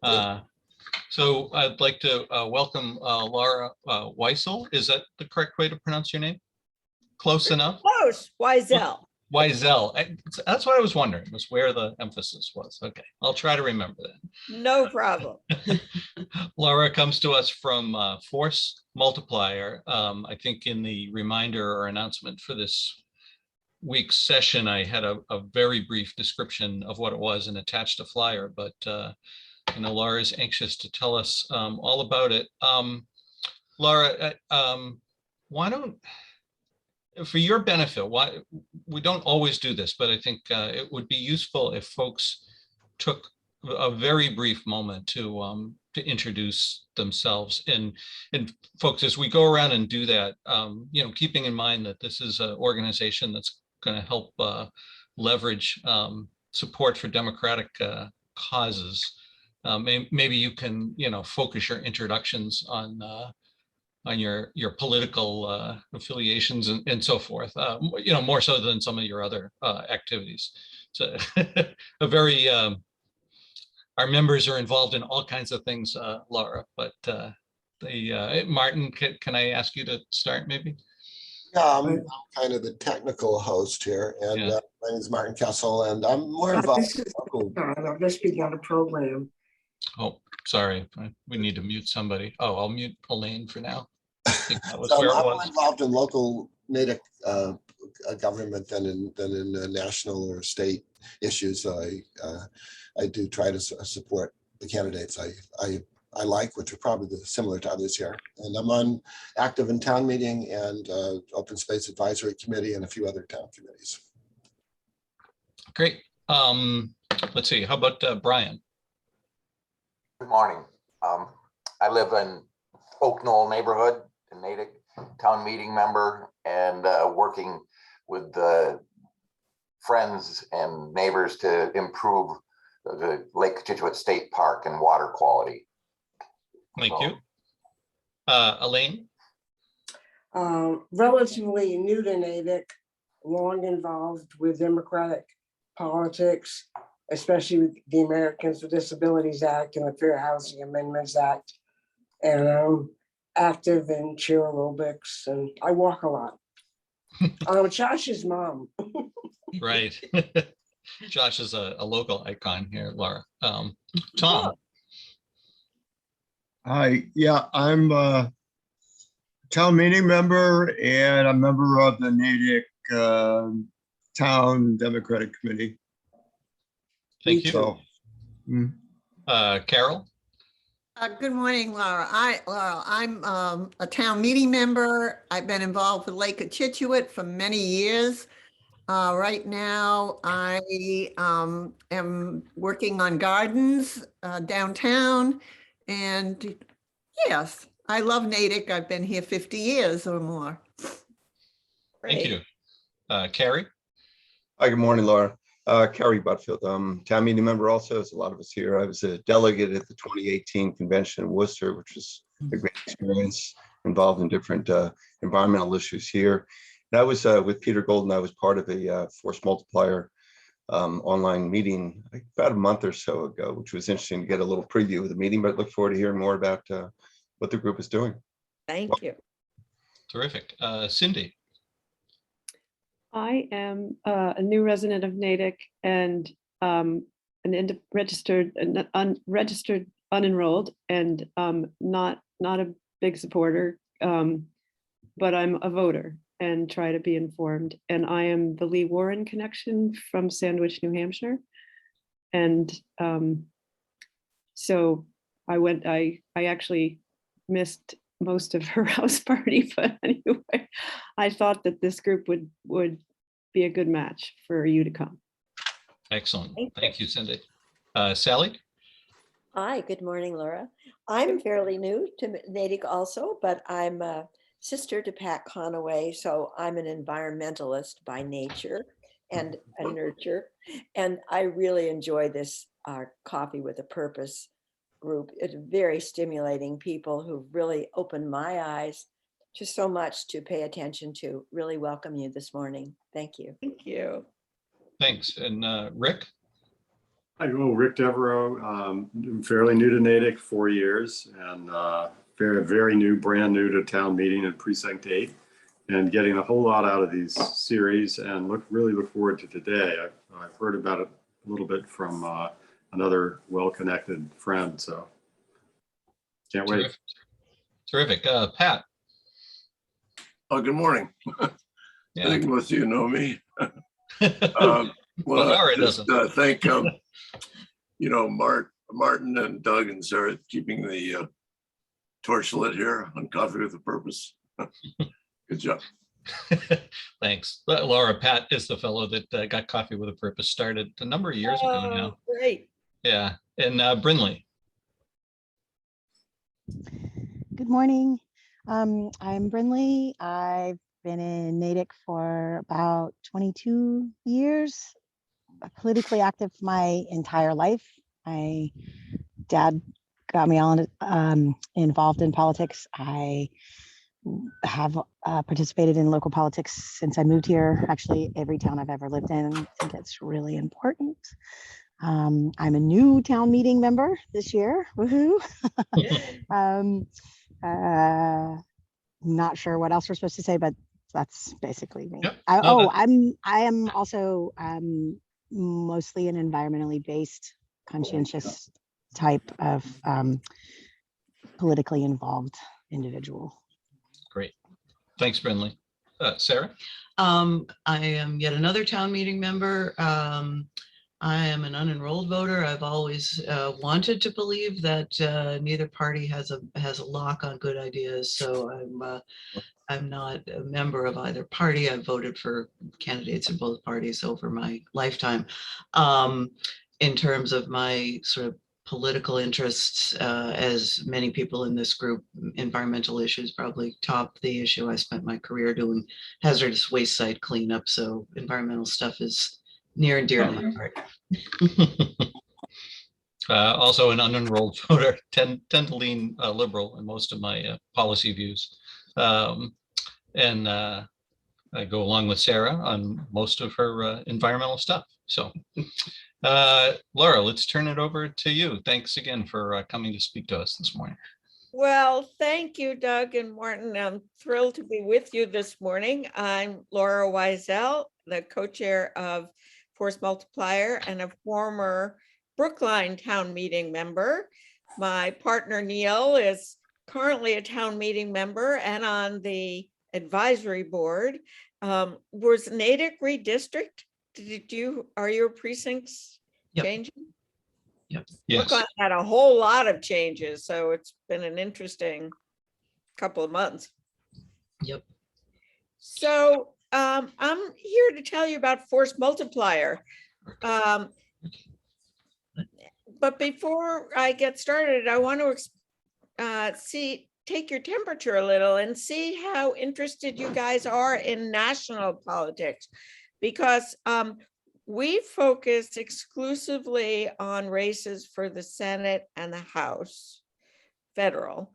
Uh, So I'd like to welcome Laura Weisel. Is that the correct way to pronounce your name? Close enough? Close, Weisel. Weisel. That's what I was wondering, was where the emphasis was. Okay, I'll try to remember that. No problem. Laura comes to us from Force Multiplier. I think in the reminder or announcement for this week's session, I had a very brief description of what it was and attached a flyer, but I know Laura is anxious to tell us all about it. Laura, why don't, for your benefit, why we don't always do this, but I think it would be useful if folks took a very brief moment to introduce themselves. And folks, as we go around and do that, keeping in mind that this is an organization that's going to help leverage support for democratic causes. Maybe you can, focus your introductions on your political affiliations and so forth, more so than some of your other activities. So a very, our members are involved in all kinds of things, Laura, but Martin, can I ask you to start maybe? Yeah, I'm kind of the technical host here, and Yeah. my name is Martin Kessel, and I'm more involved in local. I've just begun a program. Oh, sorry, we need to mute somebody. Oh, I'll mute Elaine for now. I think that was So where it I'm more was. involved in local Natick government than in national or state issues. I do try to support the candidates I like, which are probably similar to others here. And I'm active in town meeting and open space advisory committee and a few other town committees. Great. Let's see. How about Brian? Good morning. I live in Oak Knoll neighborhood in Natick, town meeting member, and working with the friends and neighbors to improve the Lake Cochituate State Park and water quality. Thank you. Elaine? Relatively new to Natick, long involved with democratic politics, especially with the Americans with Disabilities Act and the Fair Housing Amendments Act. And I'm active in chair aerobics and I walk a lot. Josh's mom. Right. Josh is a local icon here, Laura. Tom? Hi, yeah, I'm a town meeting member and a member of the Natick Town Democratic Committee. Thank you. So, Carol? Good morning, Laura. I'm a town meeting member. I've been involved with Lake Cochituate for many years. Right now, I am working on gardens downtown. And yes, I love Natick. I've been here 50 years or more. Thank you. Carrie? Hi, good morning, Laura. Carrie Butfield, town meeting member also, as a lot of us here. I was a delegate at the 2018 convention in Worcester, which was a great experience, involved in different environmental issues here. And I was with Peter Golden. I was part of a Force Multiplier online meeting about a month or so ago, which was interesting to get a little preview of the meeting, but look forward to hearing more about what the group is doing. Thank you. Terrific. Cindy? I am a new resident of Natick and an registered unenrolled and not a big supporter, but I'm a voter and try to be informed. And I am the Lee Warren connection from Sandwich, New Hampshire. And so I actually missed most of her house party, but anyway, I thought that this group would be a good match for you to come. Excellent. Thank you, Cindy. Sally? Hi, good morning, Laura. I'm fairly new to Natick also, but I'm a sister to Pat Conaway, so I'm an environmentalist by nature and a nurture. And I really enjoy this Coffee with a Purpose group. It's very stimulating, people who really opened my eyes to so much to pay attention to. Really welcome you this morning. Thank you. Thank you. Thanks. And Rick? Rick Devereaux. I'm fairly new to Natick, 4 years, and very new, brand new to town meeting and precinct 8, and getting a whole lot out of these series, and really look forward to today. I've heard about it a little bit from another well-connected friend, so can't wait. Terrific. Pat. Oh, good morning. I Yeah. think most of you know me. Well, Laura just doesn't. thank Martin and Doug and Sarah keeping the torch lit here on Coffee with a Purpose. Good job. Thanks. Laura, Pat is the fellow that got Coffee with a Purpose started a number of years ago now. Great. Yeah. And Brinley. Good morning. I'm Brinley. I've been in Natick for about 22 years, politically active my entire life. My dad got me all involved in politics. I have participated in local politics since I moved here. Actually, every town I've ever lived in, I think it's really important. I'm a new town meeting member this year. Woohoo! Not sure what else we're supposed to say, but that's basically me. Yep. I am also mostly an environmentally based, conscientious type of politically involved individual. Great. Thanks, Brinley. Sarah? I am yet another town meeting member. I am an unenrolled voter. I've always wanted to believe that neither party has a lock on good ideas. So I'm not a member of either party. I've voted for candidates in both parties over my lifetime. In terms of my sort of political interests, as many people in this group, environmental issues probably top the issue. I spent my career doing hazardous waste site cleanup, so environmental stuff is near and dear to my heart. Also an unenrolled voter, tend to lean liberal in most of my policy views. And I go along with Sarah on most of her environmental stuff. So Laura, let's turn it over to you. Thanks again for coming to speak to us this morning. Well, thank you, Doug and Martin. I'm thrilled to be with you this morning. I'm Laura Weisel, the co-chair of Force Multiplier and a former Brookline town meeting member. My partner Neil is currently a town meeting member and on the advisory board. Was Natick redistricted? Are your precincts changing? Yep. Yes. Brookline had a whole lot of changes, so it's been an interesting couple of months. Yep. So I'm here to tell you about Force Multiplier. But before I get started, I want to take your temperature a little and see how interested you guys are in national politics, because we focus exclusively on races for the Senate and the House, federal,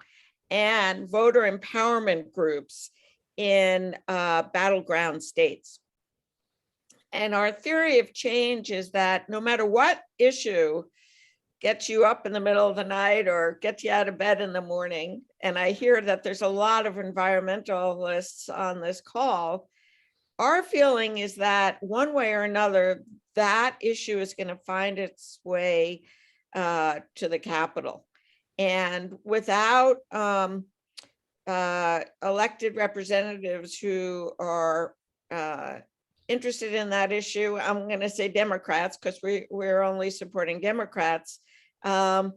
and voter empowerment groups in battleground states. And our theory of change is that no matter what issue gets you up in the middle of the night or gets you out of bed in the morning, and I hear that there's a lot of environmentalists on this call, our feeling is that one way or another, that issue is going to find its way to the Capitol. And without elected representatives who are interested in that issue, I'm going to say Democrats, because we're only supporting Democrats, you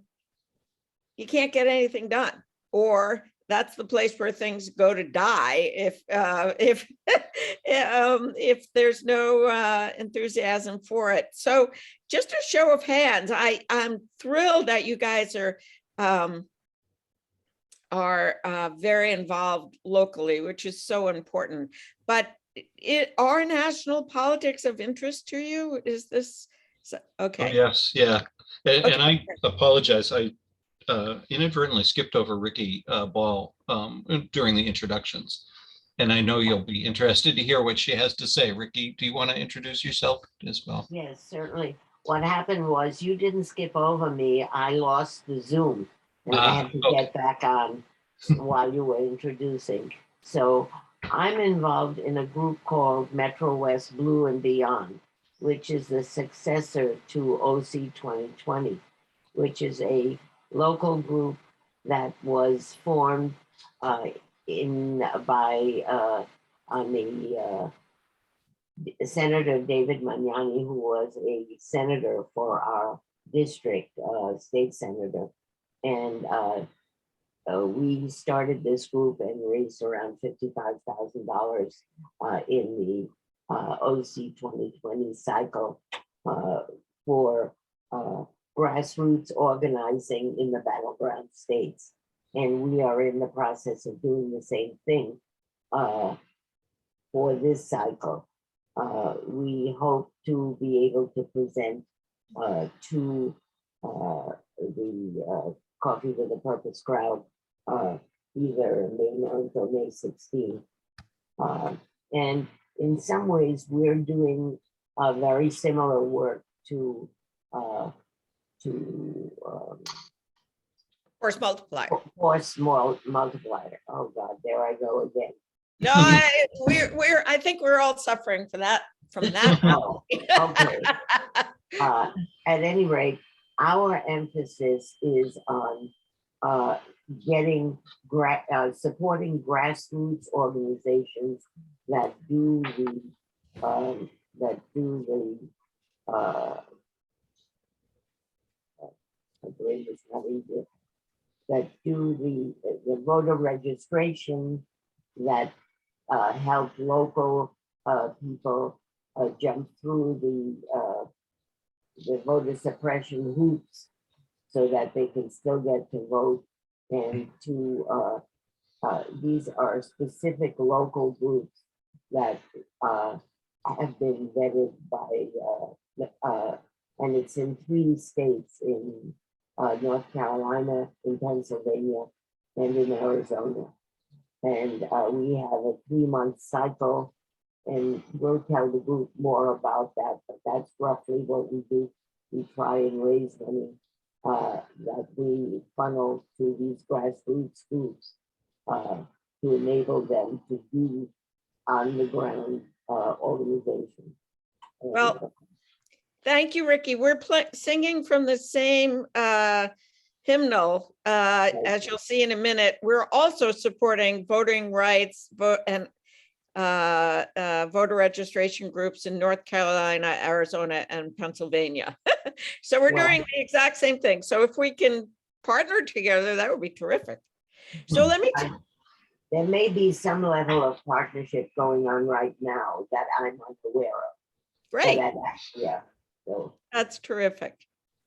can't get anything done, or that's the place where things go to die if there's no enthusiasm for it. So just a show of hands, I'm thrilled that you guys are very involved locally, which is so important. But are national politics of interest to you? Is this okay? Oh, yes, yeah. And I apologize. I inadvertently skipped over Ricky Ball during the introductions. And I know you'll be interested to hear what she has to say. Ricky, do you want to introduce yourself as well? Yes, certainly. what happened was you didn't skip over me. I lost the Zoom and I had to okay. get back on while you were introducing. So I'm involved in a group called Metro West Blue and Beyond, which is the successor to OC 2020, which is a local group that was formed on the Senator David Magnani, who was a senator for our district, state senator. And we started this group and raised around $55,000 in the OC 2020 cycle for grassroots organizing in the battleground states. And we are in the process of doing the same thing for this cycle. We hope to be able to present to the Coffee with a Purpose crowd either May 9th or May 16th. And in some ways, we're doing very similar work to Force multiplier. Force multiplier. Oh God, there I go again. No, I think we're all suffering from that. Oh, okay. At any rate, our emphasis is on supporting grassroots organizations that do the my brain is not easy, that do the voter registration, that help local people jump through the voter suppression hoops so that they can still get to vote. And these are specific local groups that have been vetted by, and it's in 3 states, in North Carolina, in Pennsylvania, and in Arizona. And we have a 3-month cycle, and we'll tell the group more about that, but that's roughly what we do. We try and raise money that we funnel to these grassroots groups to enable them to do on the ground organization. Well, thank you, Ricky. We're singing from the same hymnal, as you'll see in a minute. We're also supporting voting rights and voter registration groups in North Carolina, Arizona, and Pennsylvania. So we're doing the exact same thing. So if we can partner together, that would be terrific. So let me. There may be some level of partnership going on right now that I'm unaware of. Great. Yeah. So that's terrific.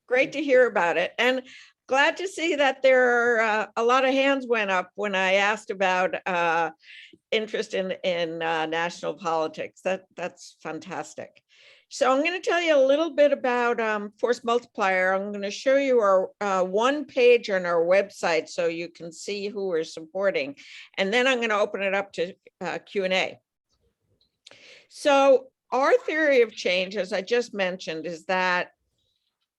Great to hear about it. And glad to see that there are a lot of hands went up when I asked about interest in national politics. That's fantastic. So I'm going to tell you a little bit about Force Multiplier. I'm going to show you our 1 page on our website so you can see who we're supporting. And then I'm going to open it up to Q&A. So our theory of change, as I just mentioned, is that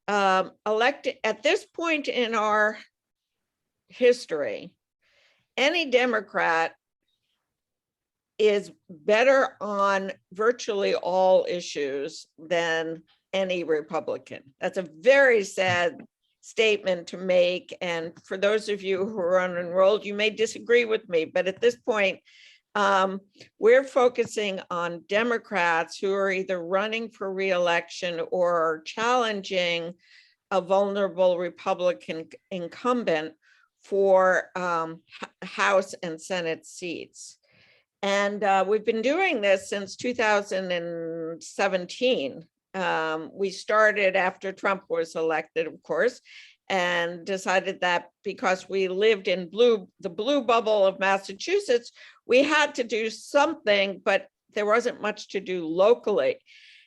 at this point in our history, any Democrat is better on virtually all issues than any Republican. That's a very sad statement to make. And for those of you who are unenrolled, you may disagree with me, but at this point, we're focusing on Democrats who are either running for re-election or challenging a vulnerable Republican incumbent for House and Senate seats. And we've been doing this since 2017. We started after Trump was elected, of course, and decided that because we lived in the blue bubble of Massachusetts, we had to do something, but there wasn't much to do locally.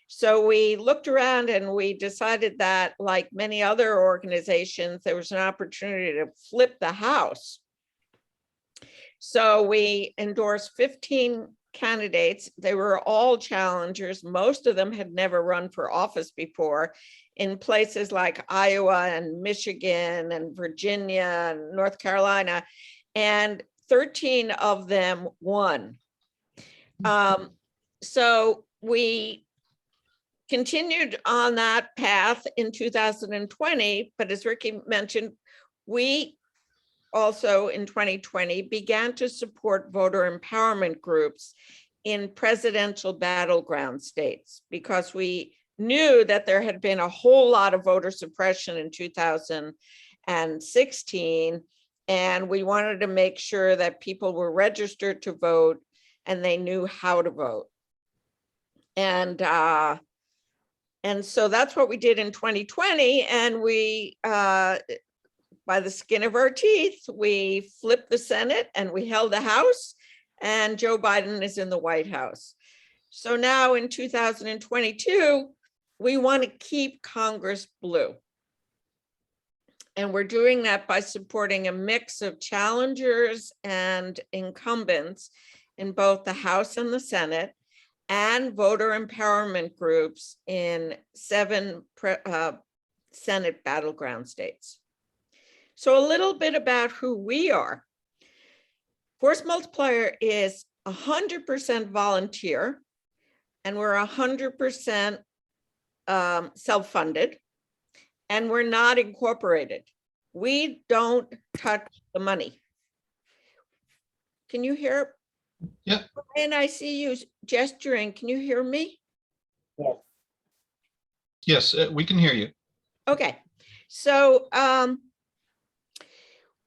So we looked around and we decided that, like many other organizations, there was an opportunity to flip the House. So we endorsed 15 candidates. They were all challengers. Most of them had never run for office before in places like Iowa and Michigan and Virginia and North Carolina, and 13 of them won. So we continued on that path in 2020, but as Ricky mentioned, we also in 2020 began to support voter empowerment groups in presidential battleground states because we knew that there had been a whole lot of voter suppression in 2016, and we wanted to make sure that people were registered to vote and they knew how to vote. And so that's what we did in 2020, and we by the skin of our teeth, we flipped the Senate and we held the House, and Joe Biden is in the White House. So now in 2022, we want to keep Congress blue. And we're doing that by supporting a mix of challengers and incumbents in both the House and the Senate, and voter empowerment groups in 7 Senate battleground states. So a little bit about who we are. Force Multiplier is 100% volunteer, and we're 100% self-funded, and we're not incorporated. We don't touch the money. Can you hear? Yeah. And I see you gesturing. Can you hear me? Yes. Yes, we can hear you. Okay. So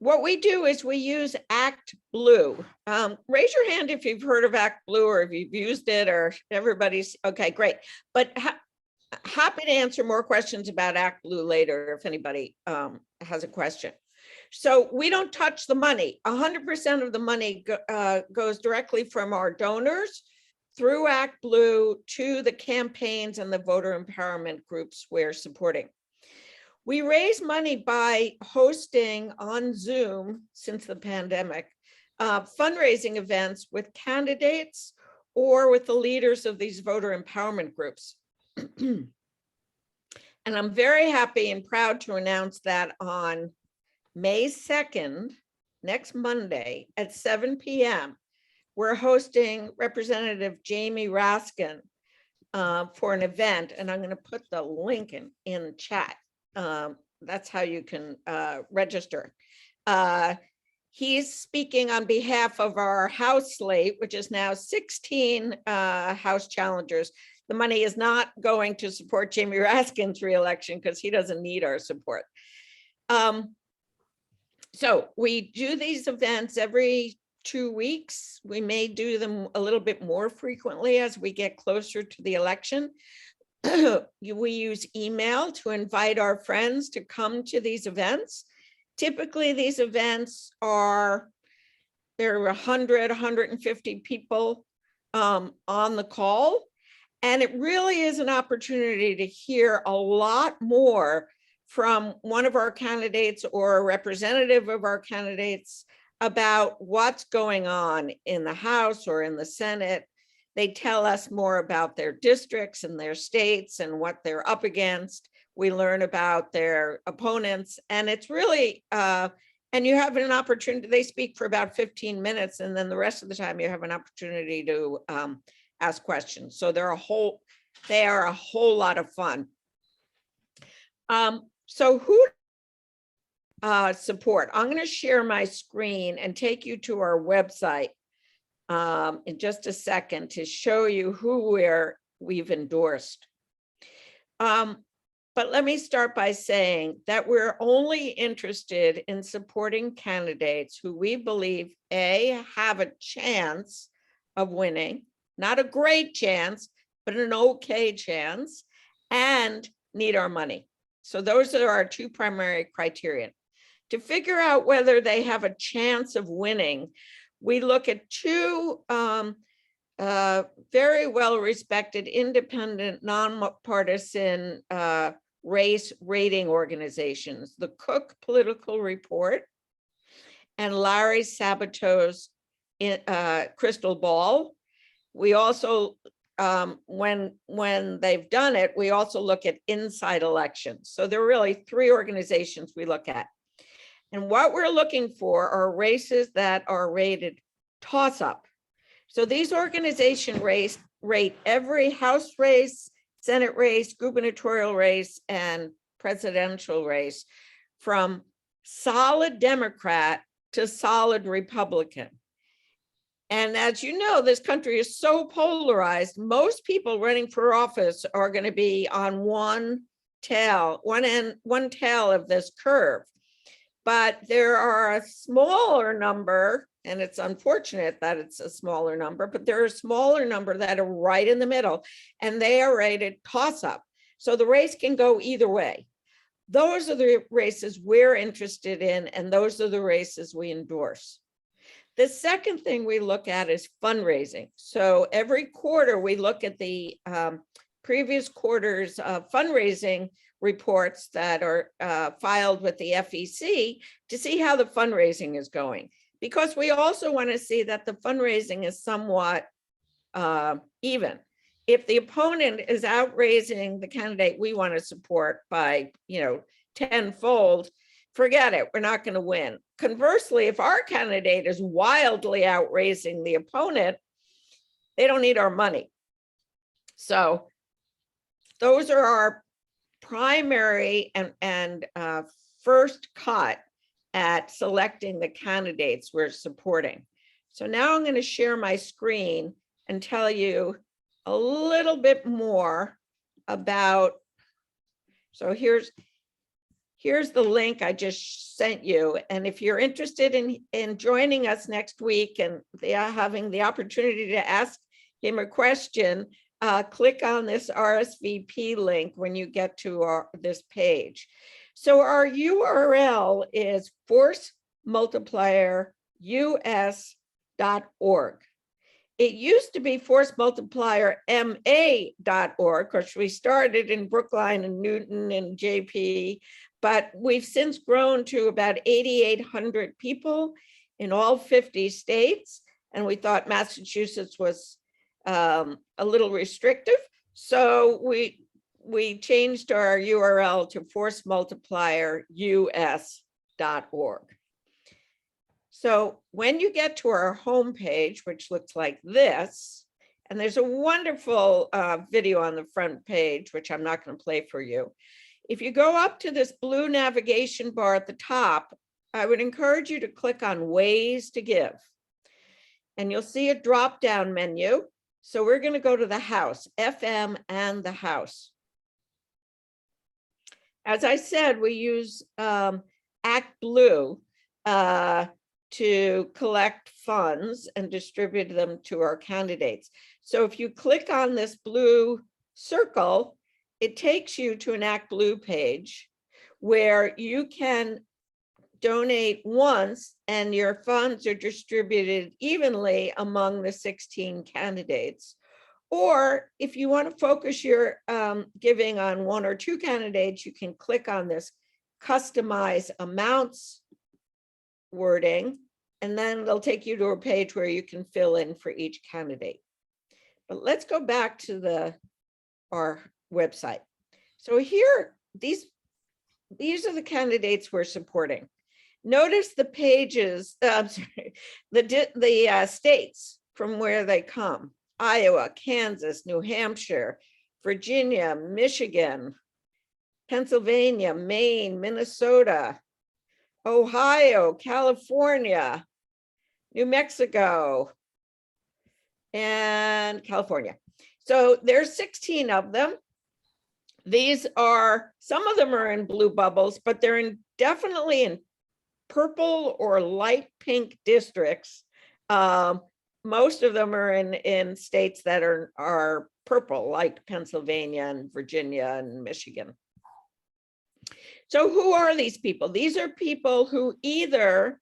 what we do is we use Act Blue. Raise your hand if you've heard of Act Blue or if you've used it, or everybody's, okay, great. But happy to answer more questions about Act Blue later if anybody has a question. So we don't touch the money. 100% of the money goes directly from our donors through Act Blue to the campaigns and the voter empowerment groups we're supporting. We raise money by hosting on Zoom, since the pandemic, fundraising events with candidates or with the leaders of these voter empowerment groups. And I'm very happy and proud to announce that on May 2nd, next Monday at 7 p.m., we're hosting Representative Jamie Raskin for an event, and I'm going to put the link in chat. That's how you can register. He's speaking on behalf of our House slate, which is now 16 House challengers. The money is not going to support Jamie Raskin's reelection because he doesn't need our support. So we do these events every 2 weeks. We may do them a little bit more frequently as we get closer to the election. We use email to invite our friends to come to these events. Typically, these events are, there are 100, 150 people on the call. And it really is an opportunity to hear a lot more from one of our candidates or a representative of our candidates about what's going on in the House or in the Senate. They tell us more about their districts and their states and what they're up against. We learn about their opponents, and it's really, and you have an opportunity, they speak for about 15 minutes, and then the rest of the time you have an opportunity to ask questions. So they are a whole lot of fun. So who support? I'm going to share my screen and take you to our website in just a second to show you who we've endorsed. But let me start by saying that we're only interested in supporting candidates who we believe, A, have a chance of winning, not a great chance, but an okay chance, and need our money. So those are our 2 primary criteria. To figure out whether they have a chance of winning, we look at 2 very well-respected, independent, nonpartisan race rating organizations, the Cook Political Report and Larry Sabato's Crystal Ball. We also, when they've done it, we also look at inside elections. So there are really 3 organizations we look at. And what we're looking for are races that are rated toss-up. So these organizations rate every House race, Senate race, gubernatorial race, and presidential race from solid Democrat to solid Republican. And as you know, this country is so polarized. Most people running for office are going to be on one tail of this curve. But there are a smaller number, and it's unfortunate that it's a smaller number, but there are a smaller number that are right in the middle, and they are rated toss-up. So the race can go either way. Those are the races we're interested in, and those are the races we endorse. The second thing we look at is fundraising. So every quarter we look at the previous quarter's fundraising reports that are filed with the FEC to see how the fundraising is going. Because we also want to see that the fundraising is somewhat even. If the opponent is outraising the candidate we want to support by, 10-fold, forget it, we're not going to win. Conversely, if our candidate is wildly outraising the opponent, they don't need our money. So those are our primary and first cut at selecting the candidates we're supporting. So now I'm going to share my screen and tell you a little bit more about, so here's the link I just sent you. And if you're interested in joining us next week and having the opportunity to ask him a question, click on this RSVP link when you get to this page. So our URL is forcemultiplierus.org. It used to be forcemultiplierma.org, because we started in Brookline and Newton and JP, but we've since grown to about 8,800 people in all 50 states. And we thought Massachusetts was a little restrictive. So we changed our URL to forcemultiplierus.org. So when you get to our homepage, which looks like this, and there's a wonderful video on the front page, which I'm not going to play for you. If you go up to this blue navigation bar at the top, I would encourage you to click on Ways to Give. And you'll see a drop-down menu. So we're going to go to the House, FM and the House. As I said, we use ActBlue to collect funds and distribute them to our candidates. So if you click on this blue circle, it takes you to an ActBlue page where you can donate once and your funds are distributed evenly among the 16 candidates. Or if you want to focus your giving on 1 or 2 candidates, you can click on this customize amounts wording, and then they'll take you to a page where you can fill in for each candidate. But let's go back to our website. So here, these are the candidates we're supporting. Notice the pages, the states from where they come: Iowa, Kansas, New Hampshire, Virginia, Michigan, Pennsylvania, Maine, Minnesota, Ohio, California, New Mexico, and California. So there's 16 of them. These are, some of them are in blue bubbles, but they're definitely in purple or light pink districts. Most of them are in states that are purple, like Pennsylvania and Virginia and Michigan. So who are these people? These are people who either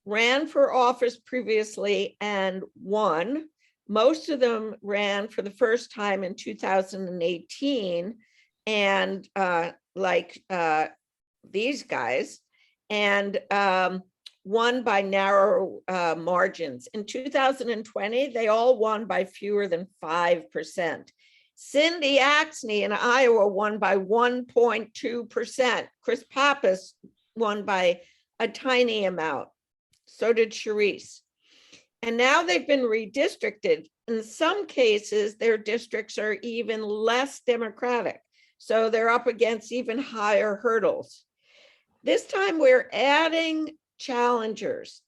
ran for office previously and won. Most of them ran for the first time in 2018, and like these guys, and won by narrow margins. In 2020, they all won by fewer than 5%. Cindy Axney in Iowa won by 1.2%. Chris Pappas won by a tiny amount. So did Charisse. And now they've been redistricted. In some cases, their districts are even less Democratic. So they're up against even higher hurdles. This time we're adding challengers.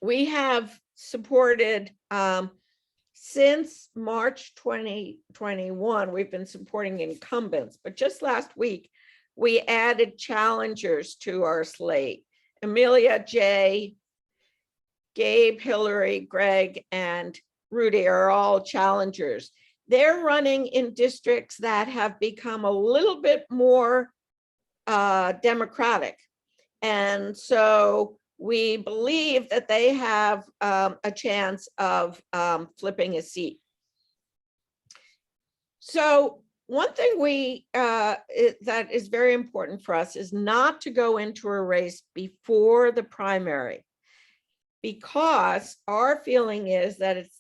We have supported, since March 2021, we've been supporting incumbents, but just last week, we added challengers to our slate. Amelia J., Gabe, Hillary, Greg, and Rudy are all challengers. They're running in districts that have become a little bit more Democratic. And so we believe that they have a chance of flipping a seat. So one thing that is very important for us is not to go into a race before the primary, because our feeling is that it's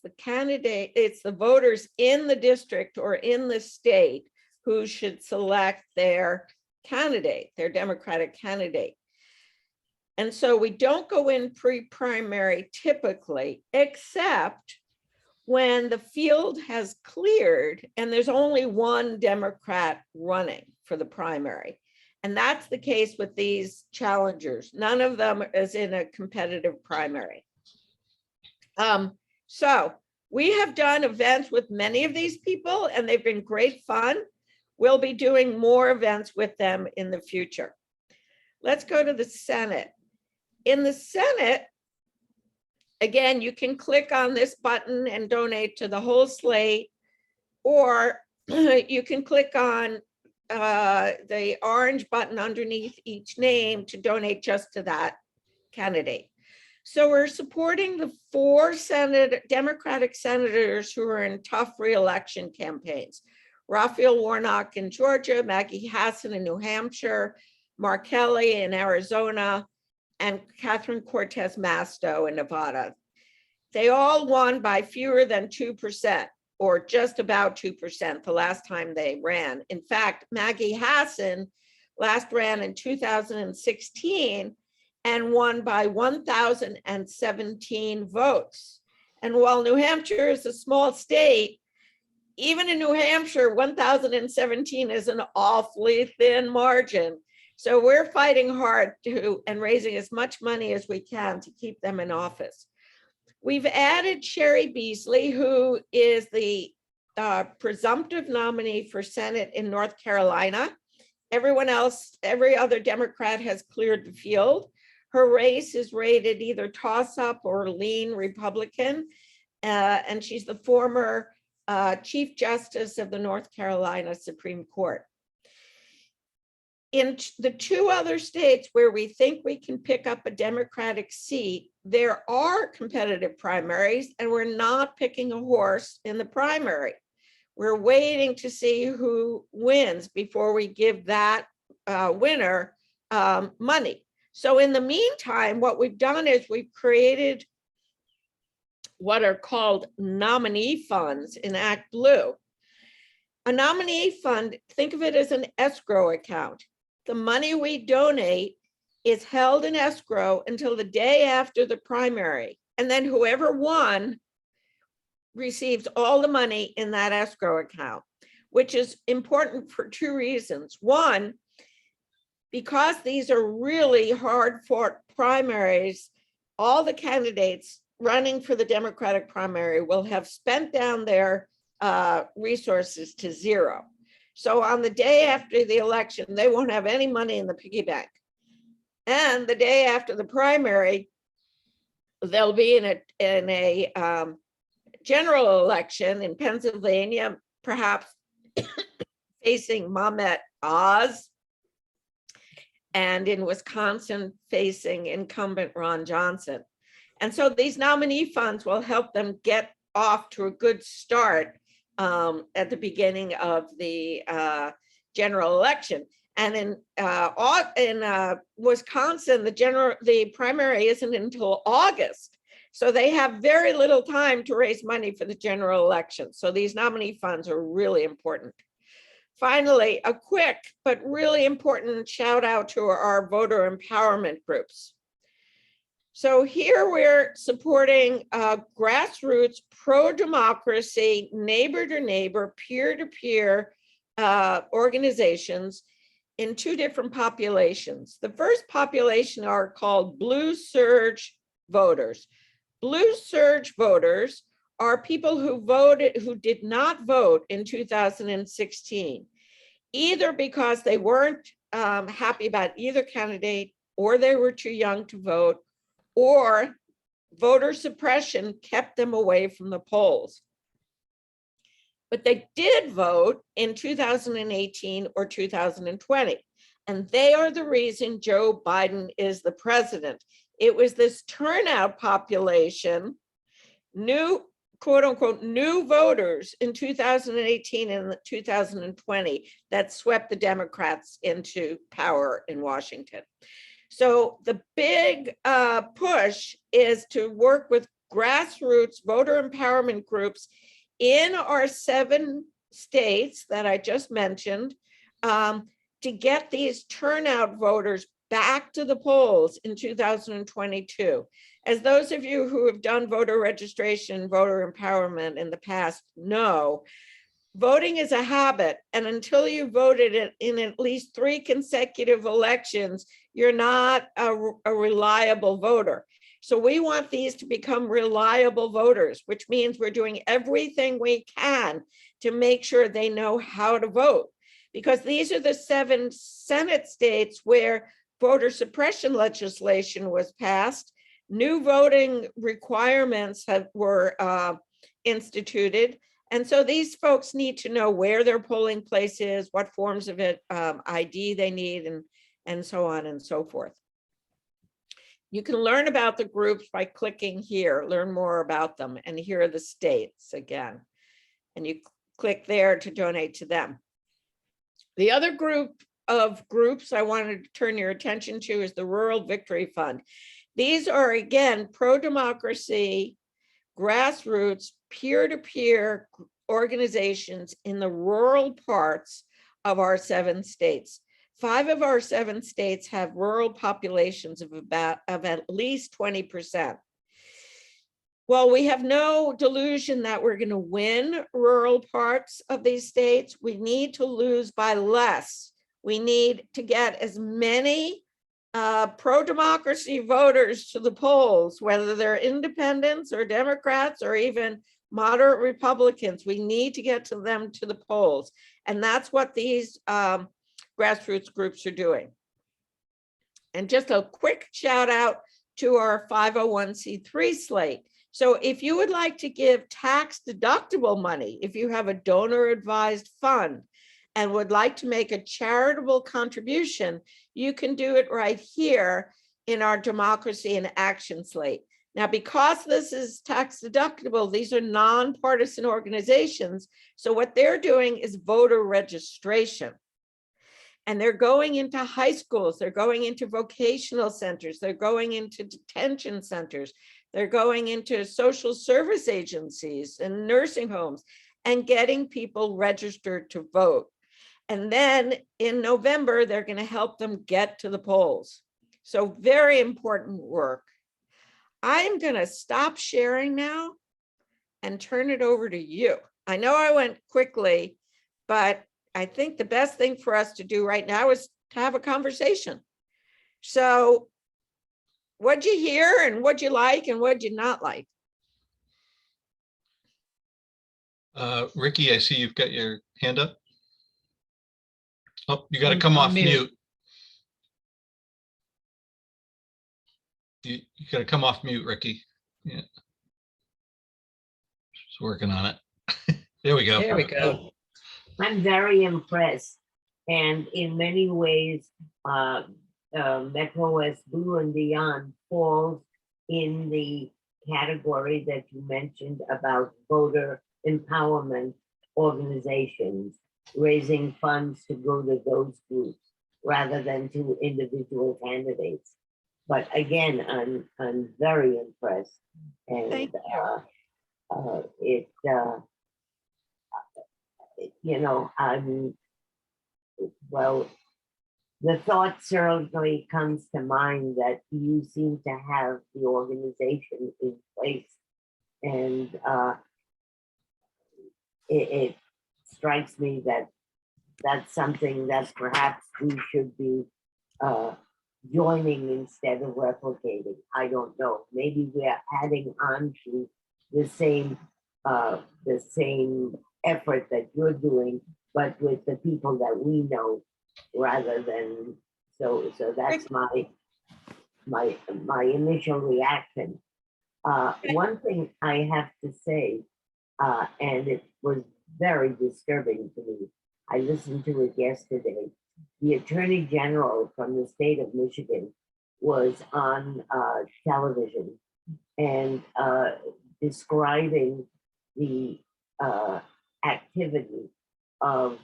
the voters in the district or in the state who should select their candidate, their Democratic candidate. And so we don't go in pre-primary typically, except when the field has cleared and there's only one Democrat running for the primary. And that's the case with these challengers. None of them is in a competitive primary. So we have done events with many of these people and they've been great fun. We'll be doing more events with them in the future. Let's go to the Senate. In the Senate, again, you can click on this button and donate to the whole slate, or you can click on the orange button underneath each name to donate just to that candidate. So we're supporting the 4 Democratic senators who are in tough re-election campaigns. Raphael Warnock in Georgia, Maggie Hassan in New Hampshire, Mark Kelly in Arizona, and Catherine Cortez Masto in Nevada. They all won by fewer than 2%, or just about 2% the last time they ran. In fact, Maggie Hassan last ran in 2016 and won by 1,017 votes. And while New Hampshire is a small state, even in New Hampshire, 1,017 is an awfully thin margin. So we're fighting hard and raising as much money as we can to keep them in office. We've added Sherry Beasley, who is the presumptive nominee for Senate in North Carolina. Everyone else, every other Democrat has cleared the field. Her race is rated either toss-up or lean Republican, and she's the former Chief Justice of the North Carolina Supreme Court. In the 2 other states where we think we can pick up a Democratic seat, there are competitive primaries, and we're not picking a horse in the primary. We're waiting to see who wins before we give that winner money. So in the meantime, what we've done is we've created what are called nominee funds in Act Blue. A nominee fund, think of it as an escrow account. The money we donate is held in escrow until the day after the primary. And then whoever won receives all the money in that escrow account, which is important for 2 reasons. One, because these are really hard fought primaries, all the candidates running for the Democratic primary will have spent down their resources to 0. So on the day after the election, they won't have any money in the piggy bank. And the day after the primary, they'll be in a general election in Pennsylvania, perhaps facing Mehmet Oz, and in Wisconsin facing incumbent Ron Johnson. And so these nominee funds will help them get off to a good start at the beginning of the general election. And in Wisconsin, the primary isn't until August. So they have very little time to raise money for the general election. So these nominee funds are really important. Finally, a quick but really important shout out to our voter empowerment groups. So here we're supporting grassroots, pro-democracy, neighbor-to-neighbor, peer-to-peer organizations in two different populations. The first population are called Blue Surge voters. Blue Surge voters are people who did not vote in 2016, either because they weren't happy about either candidate, or they were too young to vote, or voter suppression kept them away from the polls. But they did vote in 2018 or 2020, and they are the reason Joe Biden is the president. It was this turnout population, new, quote unquote, new voters in 2018 and 2020 that swept the Democrats into power in Washington. So the big push is to work with grassroots voter empowerment groups in our 7 states that I just mentioned, to get these turnout voters back to the polls in 2022. As those of you who have done voter registration, voter empowerment in the past know, voting is a habit, and until you voted in at least 3 consecutive elections, you're not a reliable voter. So we want these to become reliable voters, which means we're doing everything we can to make sure they know how to vote, because these are the 7 Senate states where voter suppression legislation was passed. New voting requirements were instituted. And so these folks need to know where their polling place is, what forms of ID they need, and so on and so forth. You can learn about the groups by clicking here, learn more about them, and here are the states again. And you click there to donate to them. The other group of groups I wanted to turn your attention to is the Rural Victory Fund. These are, again, pro-democracy, grassroots, peer-to-peer organizations in the rural parts of our 7 states. 5 of our 7 states have rural populations of at least 20%. Well, we have no delusion that we're going to win rural parts of these states. We need to lose by less. We need to get as many pro-democracy voters to the polls, whether they're independents or Democrats or even moderate Republicans. We need to get to them to the polls. And that's what these grassroots groups are doing. And just a quick shout out to our 501c3 slate. So if you would like to give tax deductible money, if you have a donor advised fund and would like to make a charitable contribution, you can do it right here in our Democracy in Action slate. Now, because this is tax deductible, these are nonpartisan organizations. So what they're doing is voter registration. And they're going into high schools, they're going into vocational centers, they're going into detention centers, they're going into social service agencies and nursing homes and getting people registered to vote. And then in November, they're going to help them get to the polls. So very important work. I'm going to stop sharing now and turn it over to you. I know I went quickly, but I think the best thing for us to do right now is to have a conversation. So what'd you hear and what'd you like and what'd you not like? Ricky, I see you've got your hand up. Oh, you got to come off mute. You got to come off mute, Ricky. Yeah. Just working on it. There we go. There we go. I'm very impressed. And in many ways, Metro West Blue and Beyond falls in the category that you mentioned about voter empowerment organizations, raising funds to go to those groups. rather than to individual candidates. But again, I'm very impressed, and Thank I'm well. The thought certainly comes to mind that you seem to have the organization in place, and it strikes me that that's something that perhaps we should be joining instead of replicating. I don't know. Maybe we're adding on to the same effort that you're doing, but with the people that we know, rather than so that's my initial reaction. One thing I have to say, and it was very disturbing to me. I listened to it yesterday. The Attorney General from the state of Michigan was on television and describing the activity of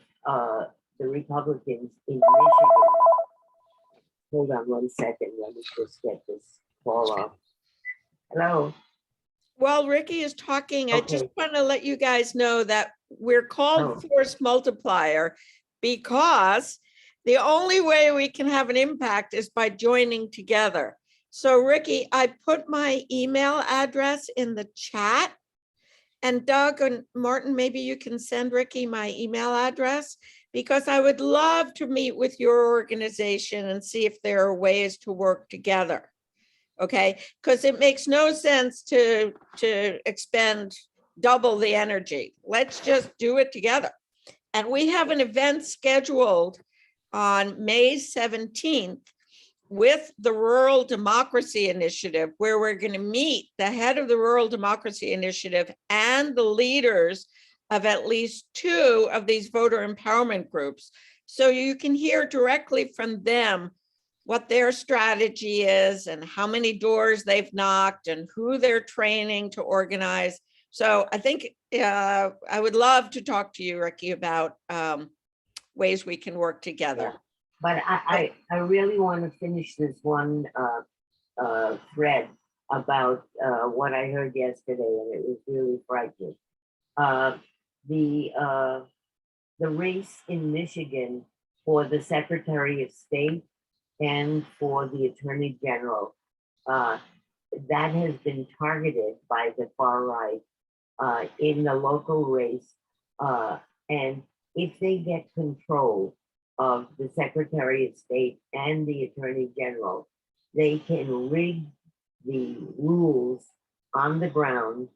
the Republicans in Michigan. Hold on one second. Let me just get this call off. Hello. While Ricky is talking, I just Okay. want to let you guys know that we're called Oh. Force Multiplier because the only way we can have an impact is by joining together. So Ricky, I put my email address in the chat. And Doug and Martin, maybe you can send Ricky my email address, because I would love to meet with your organization and see if there are ways to work together. Okay, because it makes no sense to expend double the energy. Let's just do it together. And we have an event scheduled on May 17th with the Rural Democracy Initiative, where we're going to meet the head of the Rural Democracy Initiative and the leaders of at least 2 of these voter empowerment groups. So you can hear directly from them what their strategy is and how many doors they've knocked and who they're training to organize. So I think I would love to talk to you, Ricky, about ways we can work together. Yeah. But I really want to finish this one thread about what I heard yesterday, and it was really frightening. The race in Michigan for the Secretary of State and for the Attorney General, that has been targeted by the far right in the local race. And if they get control of the Secretary of State and the Attorney General, they can rig the rules on the ground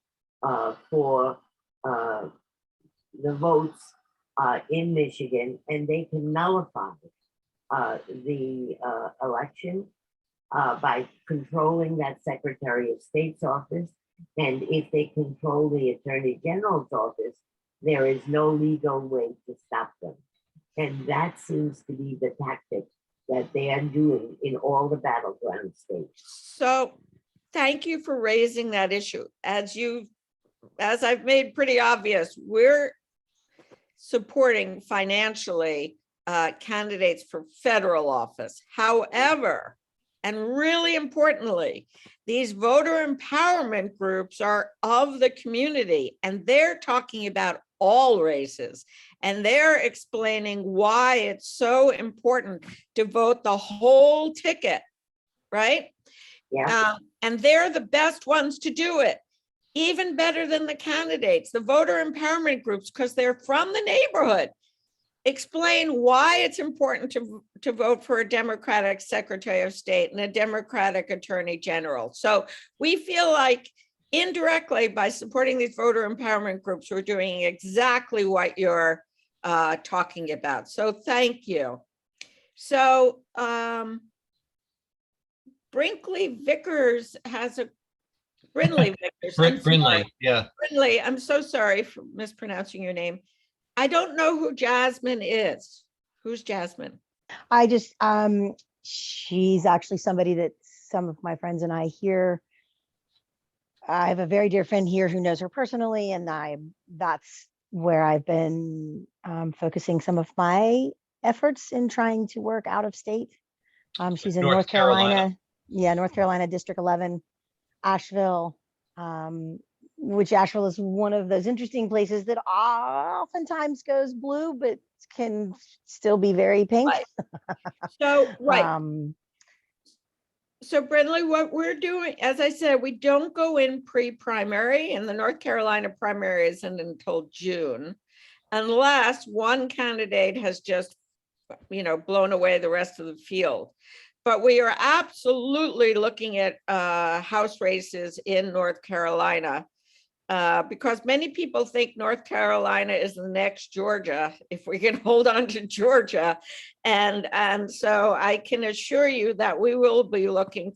for the votes in Michigan, and they can nullify the election by controlling that Secretary of State's office. And if they control the Attorney General's office, there is no legal way to stop them. And that seems to be the tactic that they are doing in all the battleground states. So thank you for raising that issue. As I've made pretty obvious, we're supporting financially candidates for federal office. However, and really importantly, these voter empowerment groups are of the community, and they're talking about all races, and they're explaining why it's so important to vote the whole ticket, right? Yeah. And they're the best ones to do it, even better than the candidates, the voter empowerment groups, because they're from the neighborhood. Explain why it's important to vote for a Democratic Secretary of State and a Democratic Attorney General. So we feel like indirectly, by supporting these voter empowerment groups, we're doing exactly what you're talking about. So thank you. So Brinkley Vickers has a Brinley Vickers. Brinley, yeah. Brinley, I'm so sorry for mispronouncing your name. I don't know who Jasmine is. Who's Jasmine? I just, she's actually somebody that some of my friends and I hear. I have a very dear friend here who knows her personally, and that's where I've been focusing some of my efforts in trying to work out of state. She's in North North Carolina. Carolina. Yeah, North Carolina, District 11, Asheville, which Asheville is one of those interesting places that oftentimes goes blue, but can still be very pink. So, right. Um, So Brindley, what we're doing, as I said, we don't go in pre-primary, and the North Carolina primary isn't until June, unless one candidate has just, blown away the rest of the field. But we are absolutely looking at House races in North Carolina, because many people think North Carolina is the next Georgia, if we can hold on to Georgia. And so I can assure you that we will be looking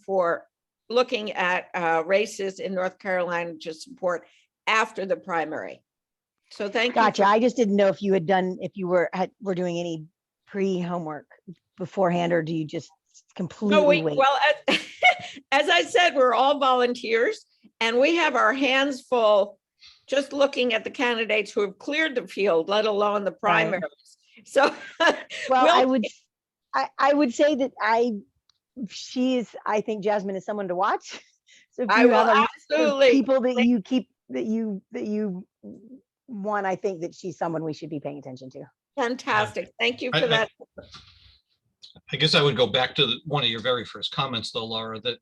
at races in North Carolina to support after the primary. So thank you. Gotcha. I just didn't know if you had done, if you were doing any pre-homework beforehand, or do you just completely wait? Well, as I said, we're all volunteers, and we have our hands full just looking at the candidates who have cleared the field, let alone the primaries. Right. So, well, I would say that I think Jasmine is someone to watch. So if you have a list of people that you keep, that you want, I think that she's someone we should be paying attention to. Fantastic. Thank you for that. I guess I would go back to one of your very first comments, though, Laura, that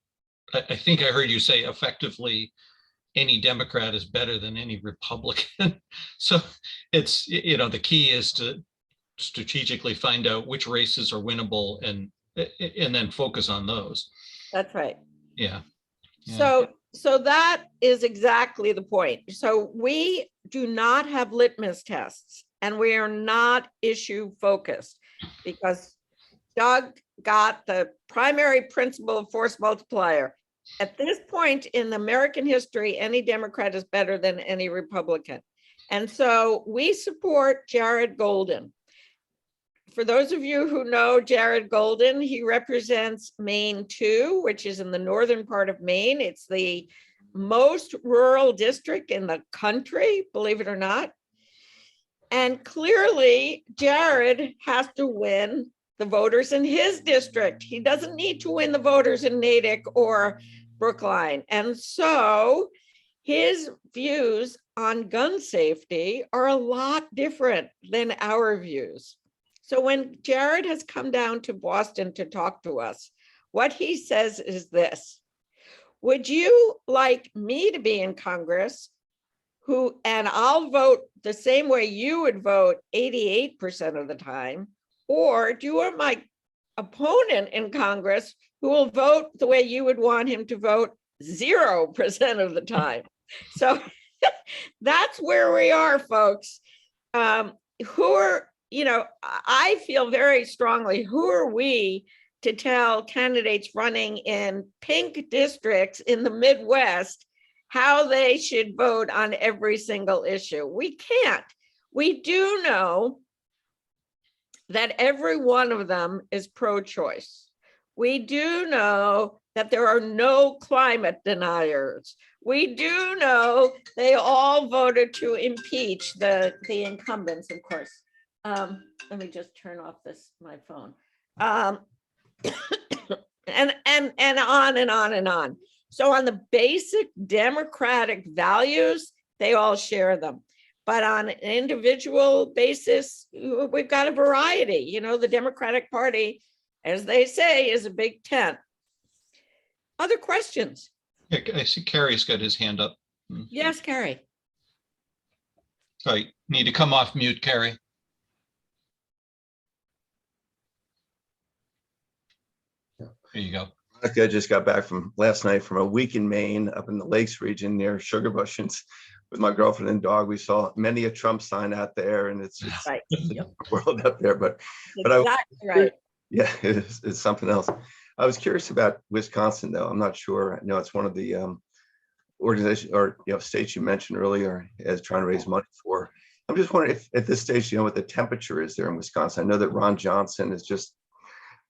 I think I heard you say effectively any Democrat is better than any Republican. So it's, the key is to strategically find out which races are winnable and then focus on those. That's right. Yeah. So that is exactly the point. So we do not have litmus tests, and we are not issue focused, because Doug got the primary principle of force multiplier. At this point in American history, any Democrat is better than any Republican. And so we support Jared Golden. For those of you who know Jared Golden, he represents Maine 2, which is in the northern part of Maine. It's the most rural district in the country, believe it or not. And clearly, Jared has to win the voters in his district. He doesn't need to win the voters in Natick or Brookline. And so his views on gun safety are a lot different than our views. So when Jared has come down to Boston to talk to us, what he says is this: would you like me to be in Congress, and I'll vote the same way you would vote 88% of the time, or do you want my opponent in Congress who will vote the way you would want him to vote 0% of the time? So that's where we are, folks. I feel very strongly, who are we to tell candidates running in pink districts in the Midwest how they should vote on every single issue? We can't. We do know that every one of them is pro-choice. We do know that there are no climate deniers. We do know they all voted to impeach the incumbents, of course. Let me just turn off my phone. And on and on and on. So on the basic democratic values, they all share them. But on an individual basis, we've got a variety. The Democratic Party, as they say, is a big tent. Other questions? Yeah, I see Carrie's got his hand up. Yes, Carrie. Sorry, need to come off mute, Carrie. There you go. I just got back from last night from a week in Maine, up in the Lakes region near Sugarbush, and with my girlfriend and dog. We saw many a Trump sign out there, and it's right. Yep. World up there. But exactly right. Yeah, it's something else. I was curious about Wisconsin, though. I'm not sure. I know it's one of the organizations or states you mentioned earlier as trying to raise money for. I'm just wondering if at this stage, what the temperature is there in Wisconsin. I know that Ron Johnson is just,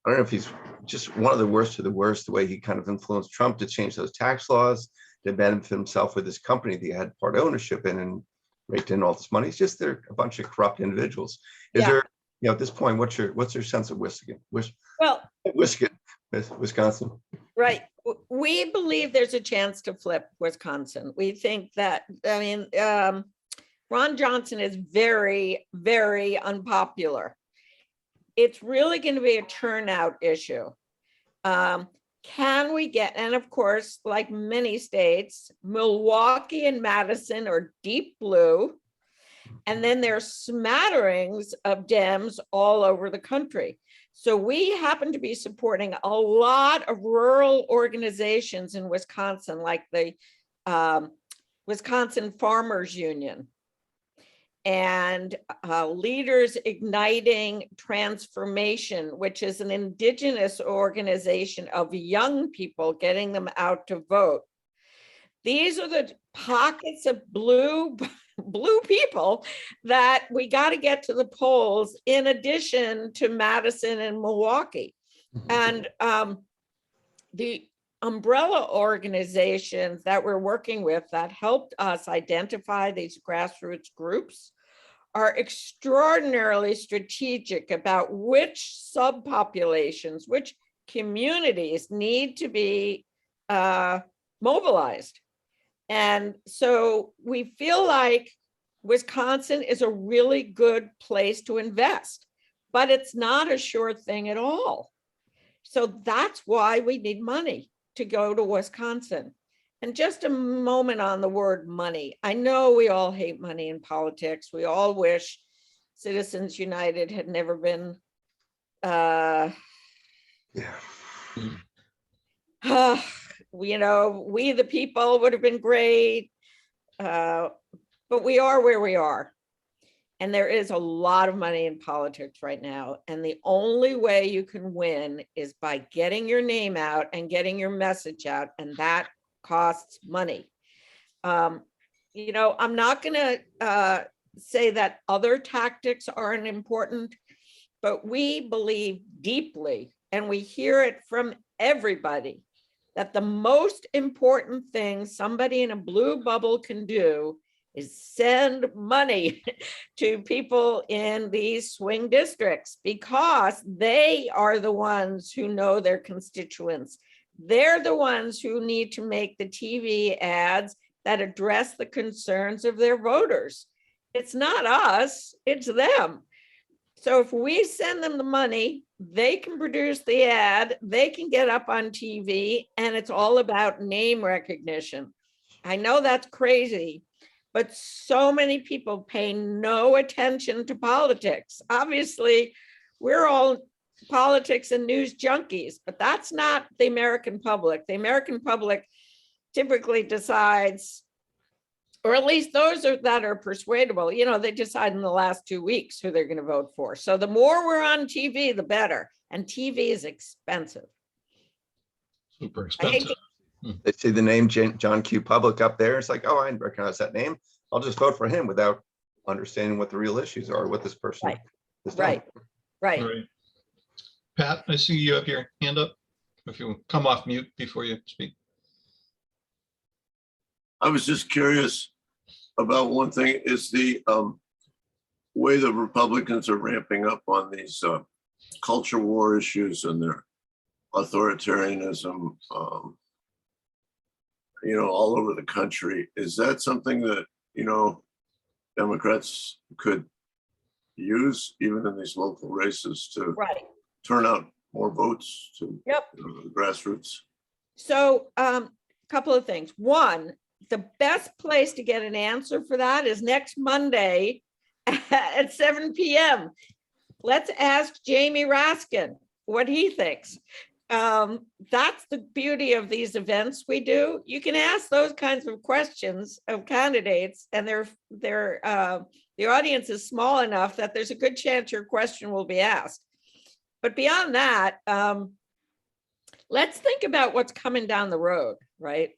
I don't know if he's just one of the worst of the worst, the way he kind of influenced Trump to change those tax laws, to benefit himself with his company that he had part ownership in and raked in all this money. It's just they're a bunch of corrupt individuals. Is there at this point, what's your sense of Well, Wisconsin? right. We believe there's a chance to flip Wisconsin. We think that, I mean, Ron Johnson is very, very unpopular. It's really going to be a turnout issue. Can we get, and of course, like many states, Milwaukee and Madison are deep blue. And then there's smatterings of Dems all over the country. So we happen to be supporting a lot of rural organizations in Wisconsin, like the Wisconsin Farmers Union and Leaders Igniting Transformation, which is an indigenous organization of young people getting them out to vote. These are the pockets of blue people that we got to get to the polls, in addition to Madison and Milwaukee. And the umbrella organizations that we're working with that helped us identify these grassroots groups are extraordinarily strategic about which subpopulations, which communities need to be mobilized. And so we feel like Wisconsin is a really good place to invest, but it's not a sure thing at all. So that's why we need money to go to Wisconsin. And just a moment on the word money. I know we all hate money in politics. We all wish Citizens United had never been, you know, we the people would have been great, but we are where we are. And there is a lot of money in politics right now. And the only way you can win is by getting your name out and getting your message out. And that costs money. You know, I'm not going to say that other tactics aren't important, but we believe deeply, and we hear it from everybody, that the most important thing somebody in a blue bubble can do is send money to people in these swing districts, because they are the ones who know their constituents. They're the ones who need to make the TV ads that address the concerns of their voters. It's not us, it's them. So if we send them the money, they can produce the ad, they can get up on TV, and it's all about name recognition. I know that's crazy, but so many people pay no attention to politics. Obviously, we're all politics and news junkies, but that's not the American public. The American public typically decides, or at least those that are persuadable, you know, they decide in the last 2 weeks who they're going to vote for. So the more we're on TV, the better. And TV is expensive. Super expensive. They see the name John Q. Public up there. It's like, oh, I recognize that name. I'll just vote for him without understanding what the real issues are, what this person is doing. Right. Pat, I see you have your hand up. If you come off mute before you speak. I was just curious about one thing, is the way the Republicans are ramping up on these culture war issues and their authoritarianism, you know, all over the country. Is that something that, you know, Democrats could use even in these local races to turn out more votes to the grassroots? So a couple of things. One, the best place to get an answer for that is next Monday at 7 p.m. Let's ask Jamie Raskin what he thinks. That's the beauty of these events we do. You can ask those kinds of questions of candidates, and the audience is small enough that there's a good chance your question will be asked. But beyond that, let's think about what's coming down the road, right?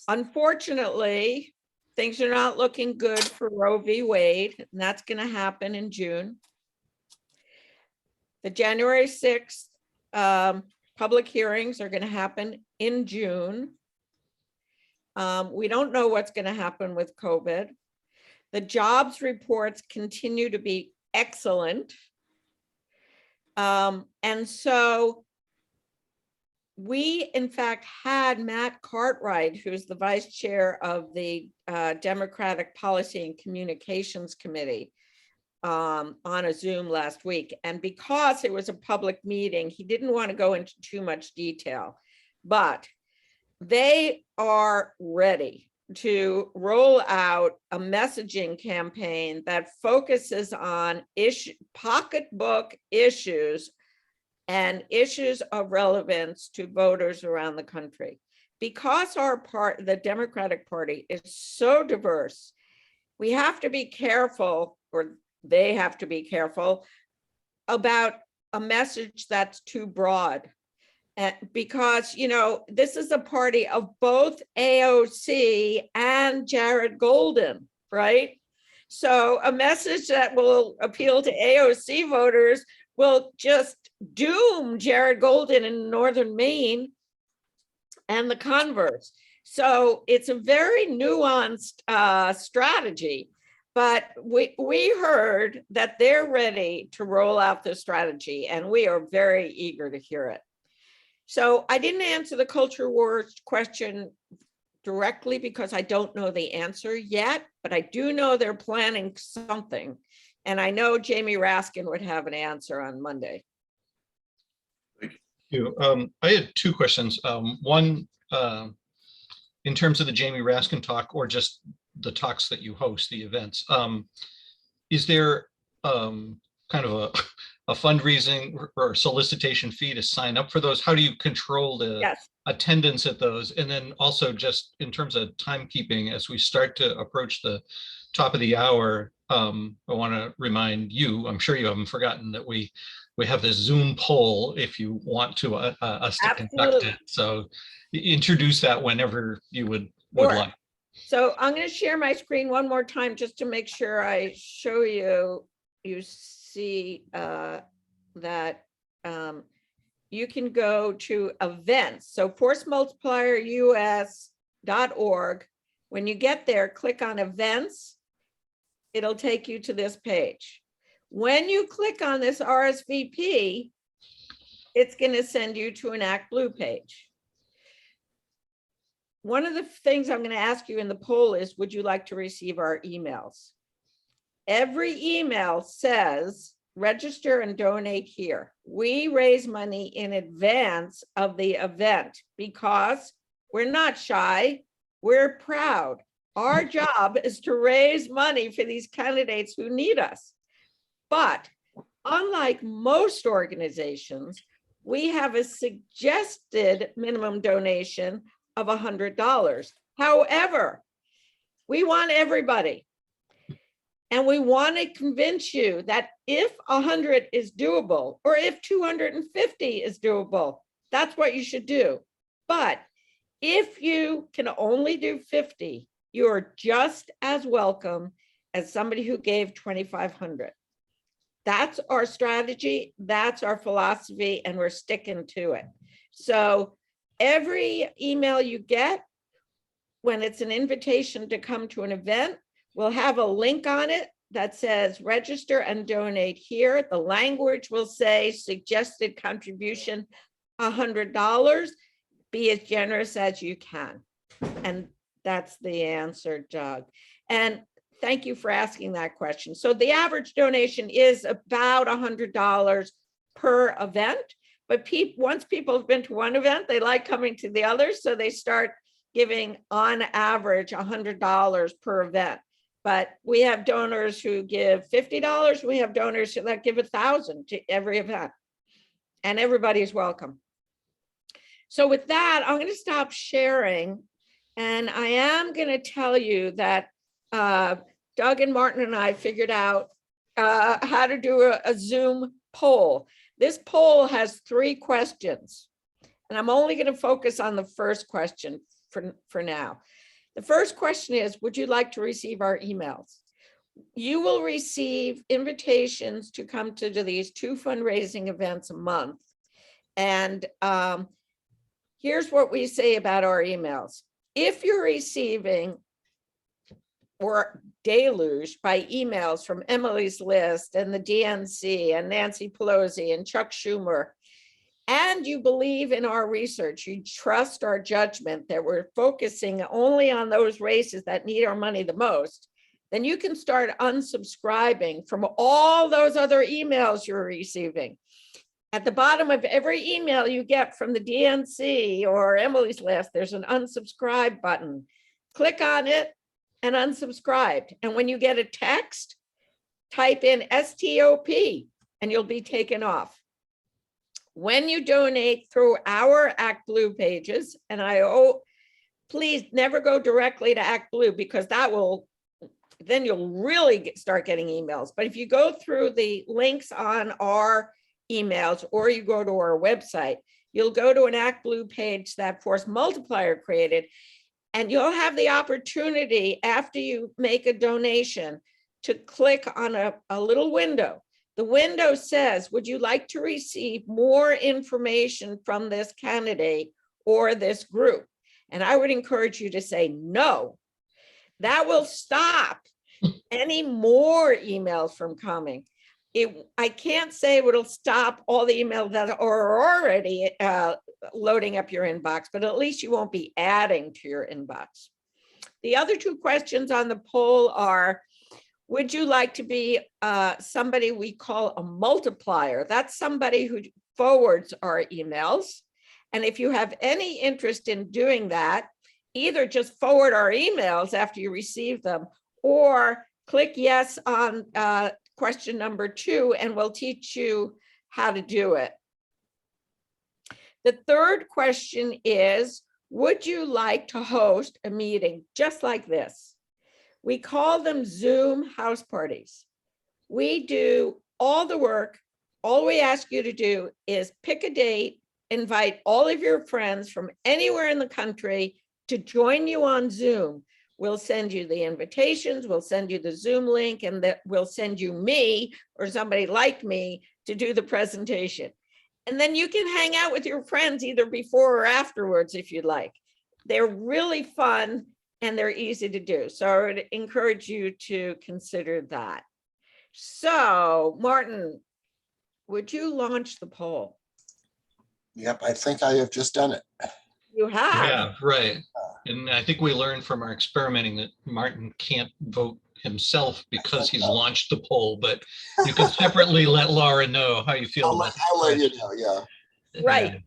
Unfortunately, things are not looking good for Roe v. Wade, and that's going to happen in June. The January 6th public hearings are going to happen in June. We don't know what's going to happen with COVID. The jobs reports continue to be excellent. And so we, in fact, had Matt Cartwright, who's the vice chair of the Democratic Policy and Communications Committee, on a Zoom last week. And because it was a public meeting, he didn't want to go into too much detail, but they are ready to roll out a messaging campaign that focuses on pocketbook issues and issues of relevance to voters around the country. Because the Democratic Party is so diverse, we have to be careful, or they have to be careful about a message that's too broad. Because, you know, this is a party of both AOC and Jared Golden, right? So a message that will appeal to AOC voters will just doom Jared Golden in northern Maine and the converse. So it's a very nuanced strategy, but we heard that they're ready to roll out the strategy, and we are very eager to hear it. So I didn't answer the culture wars question directly because I don't know the answer yet, but I do know they're planning something. And I know Jamie Raskin would have an answer on Monday. Thank you. I had two questions. One, in terms of the Jamie Raskin talk, or just the talks that you host, the events, is there kind of a fundraising or solicitation fee to sign up for those? How do you control the attendance at those? And then also just in terms of timekeeping, as we start to approach the top of the hour, I want to remind you, I'm sure you haven't forgotten, that we have this Zoom poll if you want to us to conduct it. So introduce that whenever you would like. So I'm going to share my screen one more time just to make sure I show you see that you can go to events. So forcemultiplierus.org. When you get there, click on events. It'll take you to this page. When you click on this RSVP, it's going to send you to an Act Blue page. One of the things I'm going to ask you in the poll is, would you like to receive our emails? Every email says, register and donate here. We raise money in advance of the event because we're not shy, we're proud. Our job is to raise money for these candidates who need us. But unlike most organizations, we have a suggested minimum donation of $100. However, we want everybody. And we want to convince you that if 100 is doable, or if 250 is doable, that's what you should do. But if you can only do 50, you're just as welcome as somebody who gave 2,500. That's our strategy, that's our philosophy, and we're sticking to it. So every email you get, when it's an invitation to come to an event, we'll have a link on it that says register and donate here. The language will say suggested contribution $100. Be as generous as you can. And that's the answer, Doug. And thank you for asking that question. So the average donation is about $100 per event. But once people have been to one event, they like coming to the others. So they start giving on average $100 per event. But we have donors who give $50. We have donors that give $1,000 to every event. And everybody's welcome. So with that, I'm going to stop sharing. And I am going to tell you that Doug and Martin and I figured out how to do a Zoom poll. This poll has 3 questions. And I'm only going to focus on the first question for now. The first question is, would you like to receive our emails? You will receive invitations to come to these 2 fundraising events a month. And here's what we say about our emails. If you're receiving were deluged by emails from Emily's List and the DNC and Nancy Pelosi and Chuck Schumer, and you believe in our research, you trust our judgment that we're focusing only on those races that need our money the most, then you can start unsubscribing from all those other emails you're receiving. At the bottom of every email you get from the DNC or Emily's List, there's an unsubscribe button. Click on it and unsubscribe. And when you get a text, type in STOP and you'll be taken off. When you donate through our Act Blue pages, and please never go directly to Act Blue because then you'll really start getting emails. But if you go through the links on our emails or you go to our website, you'll go to an Act Blue page that Force Multiplier created, and you'll have the opportunity after you make a donation to click on a little window. The window says, would you like to receive more information from this candidate or this group? And I would encourage you to say no. That will stop any more emails from coming. I can't say it'll stop all the emails that are already loading up your inbox, but at least you won't be adding to your inbox. The other two questions on the poll are, would you like to be somebody we call a multiplier? That's somebody who forwards our emails. And if you have any interest in doing that, either just forward our emails after you receive them or click yes on question number 2 and we'll teach you how to do it. The third question is, would you like to host a meeting just like this? We call them Zoom house parties. We do all the work. All we ask you to do is pick a date, invite all of your friends from anywhere in the country to join you on Zoom. We'll send you the invitations, we'll send you the Zoom link, and we'll send you me or somebody like me to do the presentation. And then you can hang out with your friends either before or afterwards if you'd like. They're really fun and they're easy to do. So I would encourage you to consider that. So Martin, would you launch the poll? Yep, I think I have just done it. You have? Yeah, right. And I think we learned from our experimenting that Martin can't vote himself because he's launched the poll, but you can separately let Laura know how you feel. I'll let you know, yeah. Right.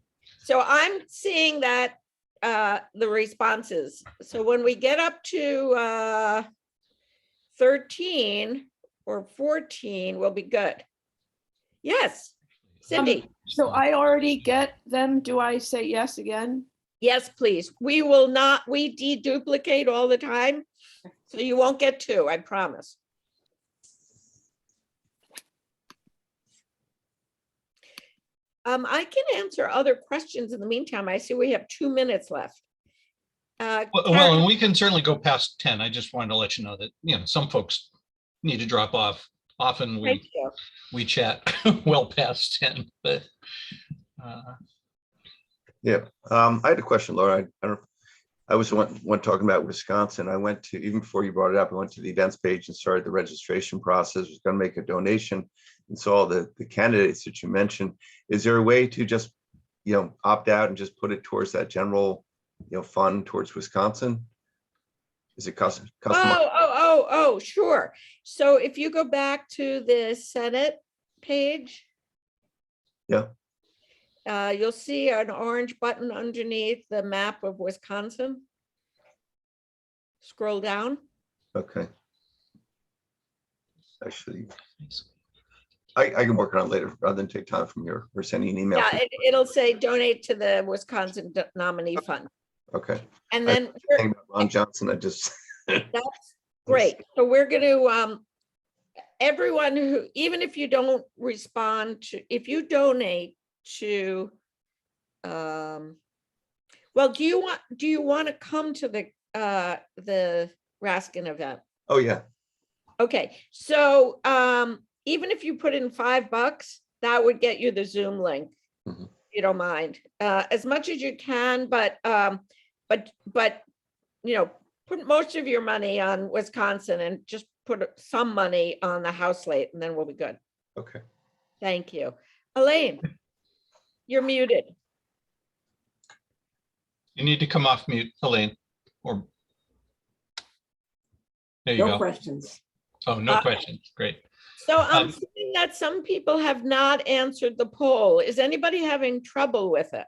So I'm seeing that the responses. So when we get up to 13 or 14, we'll be good. Yes, Cindy. So I already get them. Do I say yes again? Yes, please. We will not, we deduplicate all the time. So you won't get 2, I promise. I can answer other questions in the meantime. I see we have 2 minutes left. Well, and we can certainly go past 10. I just wanted to let you know that, some folks need to drop off. Often we chat well past 10, but. Yeah, I had a question, Laura. I was one talking about Wisconsin. I went to, even before you brought it up, I went to the events page and started the registration process. I was going to make a donation and saw the candidates that you mentioned. Is there a way to just, opt out and just put it towards that general, fund towards Wisconsin? Is it custom? Oh, sure. So if you go back to the Senate page. Yeah. You'll see an orange button underneath the map of Wisconsin. Scroll down. Okay. Actually, I can work on it later rather than take time from your or sending an email. Yeah, it'll say donate to the Wisconsin nominee fund. Okay. And then Ron Johnson, I just. That's great. So we're going to everyone who, even if you don't respond to, if you donate to well, do you want to come to the Raskin event? Oh yeah. Okay, so even if you put in $5, that would get you the Zoom link. If you don't mind, as much as you can, but put most of your money on Wisconsin and just put some money on the House slate, and then we'll be good. Okay. Thank you. Elaine, you're muted. You need to come off mute, Elaine, or. There you No go. questions. Oh, no questions. Great. So I'm seeing that some people have not answered the poll. Is anybody having trouble with it?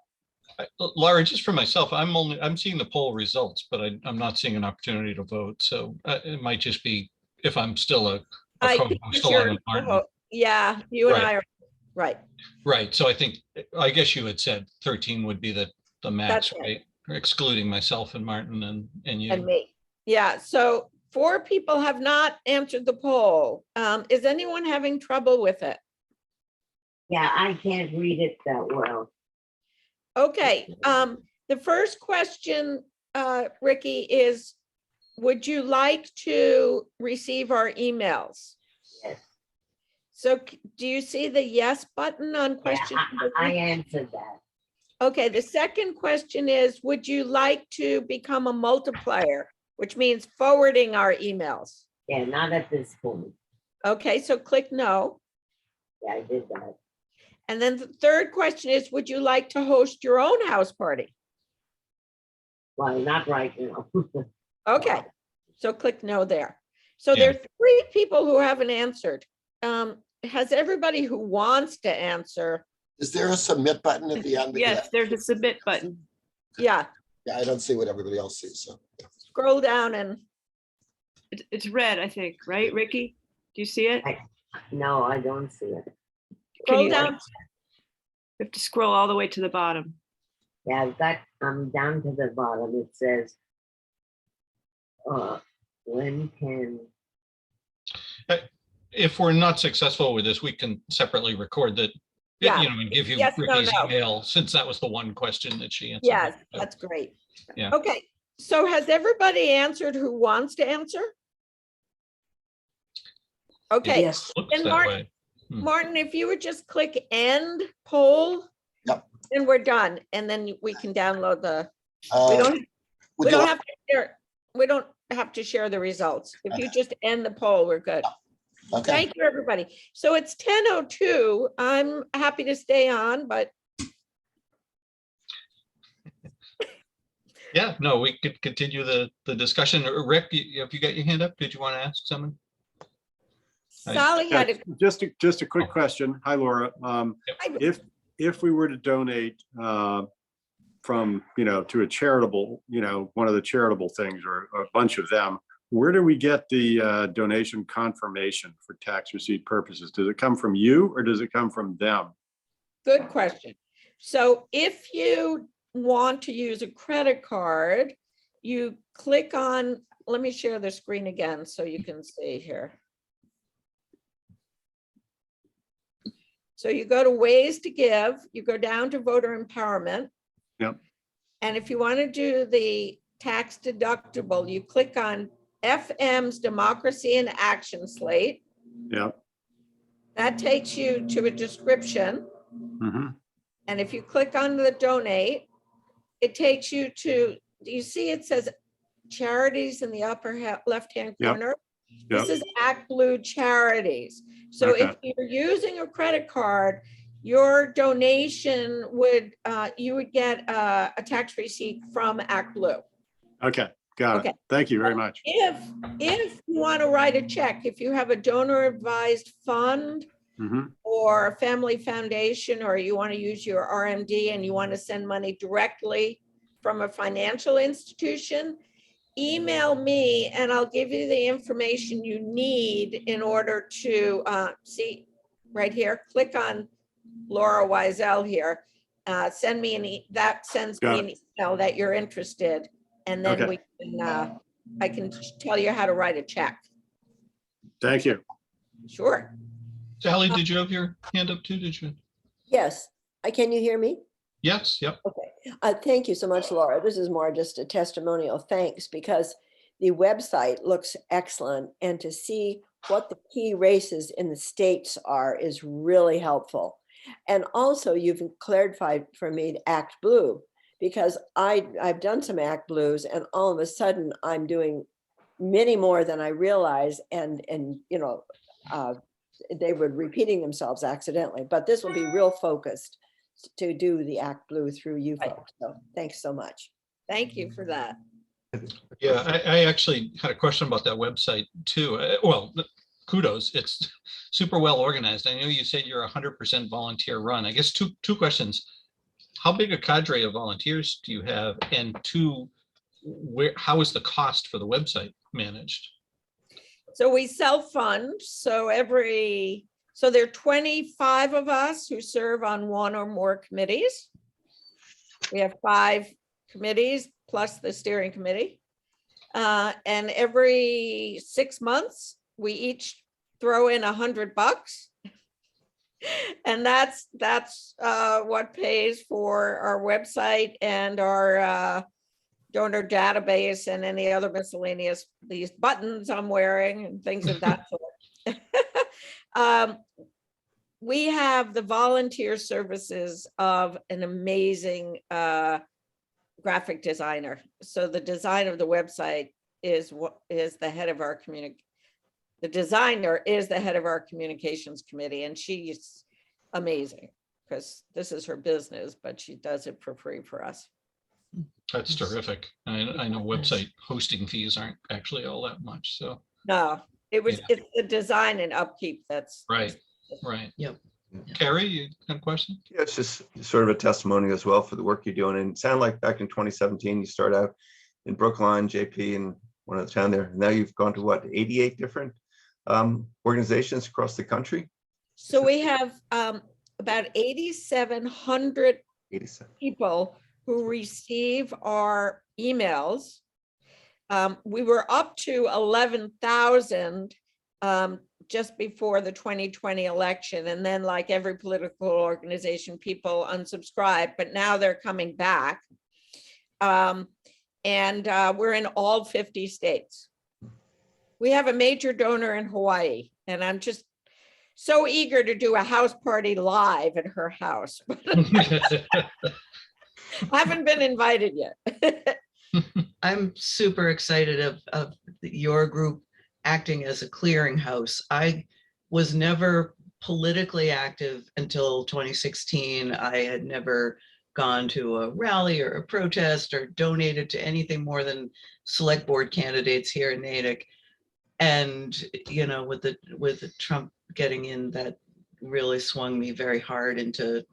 Laura, just for myself, I'm seeing the poll results, but I'm not seeing an opportunity to vote. So it might just be if I'm still a I co-host think along you're, with Martin. yeah, you and Right. I are, right. Right. So I guess you had said 13 would be the max, That's right? Excluding myself and Martin and you. And me. Yeah, so 4 people have not answered the poll. Is anyone having trouble with it? Yeah, I can't read it that well. Okay, the first question, Ricky, is would you like to receive our emails? Yes. So do you see the yes button on question? Yeah, I answered that. Okay, the second question is, would you like to become a multiplier, which means forwarding our emails? Yeah, not at this point. Okay, so click no. Yeah, I did that. And then the third question is, would you like to host your own house party? Well, not right now. Okay, so click no there. So Yeah. there are 3 people who haven't answered. Has everybody who wants to answer? Is there a submit button at the end? Yes, there's a submit button. Yeah, Yeah, I don't see what everybody else sees, so. scroll down and It's red, I think, right, Ricky? Do you see it? No, I don't see it. Can scroll you, down. you have to scroll all the way to the bottom. Yeah, I'm down to the bottom. It says, when can, If we're not successful with this, we can separately record that, Yeah. and give you Yes, no, Ricky's no. email, since that was the one question that she answered. Yes, So, that's great. Yeah. Okay, so has everybody answered who wants to answer? Okay, Yes. looks and that Martin, way. Martin, if you would just click end poll. Yep. Then we're done, and then we can download the, Would we you don't like- have to share, we don't have to share the results. If you just end the poll, we're good. Okay, Thank you, everybody. So it's 10:02. I'm happy to stay on, but Yeah, no, we could continue the discussion. Rick, have you got your hand up? Did you want to ask someone? Sally had a, Just a quick question. Hi, Laura. If we were to donate from, to a charitable, one of the charitable things or a bunch of them, where do we get the donation confirmation for tax receipt purposes? Does it come from you or does it come from them? good question. So if you want to use a credit card, you click on, let me share the screen again so you can see here. So you go to ways to give, you go down to voter empowerment. Yep. And if you want to do the tax deductible, you click on FM's Democracy in Action slate. Yeah. That takes you to a description. Mm-hmm. And if you click on the donate, it takes you to, do you see it says charities in the upper left-hand Yep. corner? Yep. This is Act Blue Charities. So Okay. if you're using a credit card, your donation would, you would get a tax receipt from Act Blue. Okay, got Okay. it. Thank you very much. If you want to write a check, if you have a donor advised fund Mhm. or a family foundation, or you want to use your RMD and you want to send money directly from a financial institution, email me and I'll give you the information you need in order to see right here, click on Laura Weisel here. Send me that sends me an email that you're interested. And then Okay. we can, I can tell you how to write a check. Thank you. Sure. Sally, did you have your hand up too? Did you? Yes, can you hear me? Yes, yep. Okay, thank you so much, Laura. This is more just a testimonial thanks because the website looks excellent and to see what the key races in the states are is really helpful. And also you've clarified for me Act Blue because I've done some Act Blues, and all of a sudden I'm doing many more than I realize, and you know, they were repeating themselves accidentally, but this will be real focused to do the Act Blue through you folks. So thanks so much. Thank you for that. Yeah, I actually had a question about that website too. Well, kudos, it's super well organized. I know you said you're 100% volunteer run. I guess two questions. How big a cadre of volunteers do you have? And two, how is the cost for the website managed? So we self-fund, so there are 25 of us who serve on one or more committees. We have 5 committees plus the steering committee. And every 6 months, we each throw in $100. And that's what pays for our website and our donor database and any other miscellaneous, these buttons I'm wearing and things of that sort. We have the volunteer services of an amazing graphic designer. So the design of the website is the head of our the designer is the head of our communications committee, and she's amazing because this is her business, but she does it for free for us. That's terrific. I know website hosting fees aren't actually all that much, so. No, it's the design and upkeep that's. Right. Yep. Carrie, you have a question? Yeah, it's just sort of a testimony as well for the work you're doing. And it sounded like back in 2017, you started out in Brookline, JP, and one other town there. Now you've gone to what, 88 different organizations across the country? So we have about 8,700 people who receive our emails. We were up to 11,000 just before the 2020 election. And then, like every political organization, people unsubscribe, but now they're coming back. And we're in all 50 states. We have a major donor in Hawaii, and I'm just so eager to do a house party live at her house. I haven't been invited yet. I'm super excited of your group acting as a clearinghouse. I was never politically active until 2016. I had never gone to a rally or a protest or donated to anything more than select board candidates here in Natick. And, you know, with the Trump getting in, that really swung me very hard into,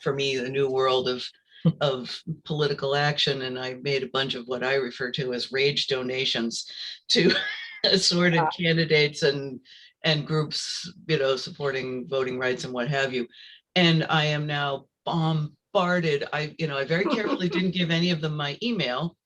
for me, the new world of political action. And I made a bunch of what I refer to as rage donations to assorted candidates and groups, you know, supporting voting rights and what have you. And I am now bombarded. I very carefully didn't give any of them my email.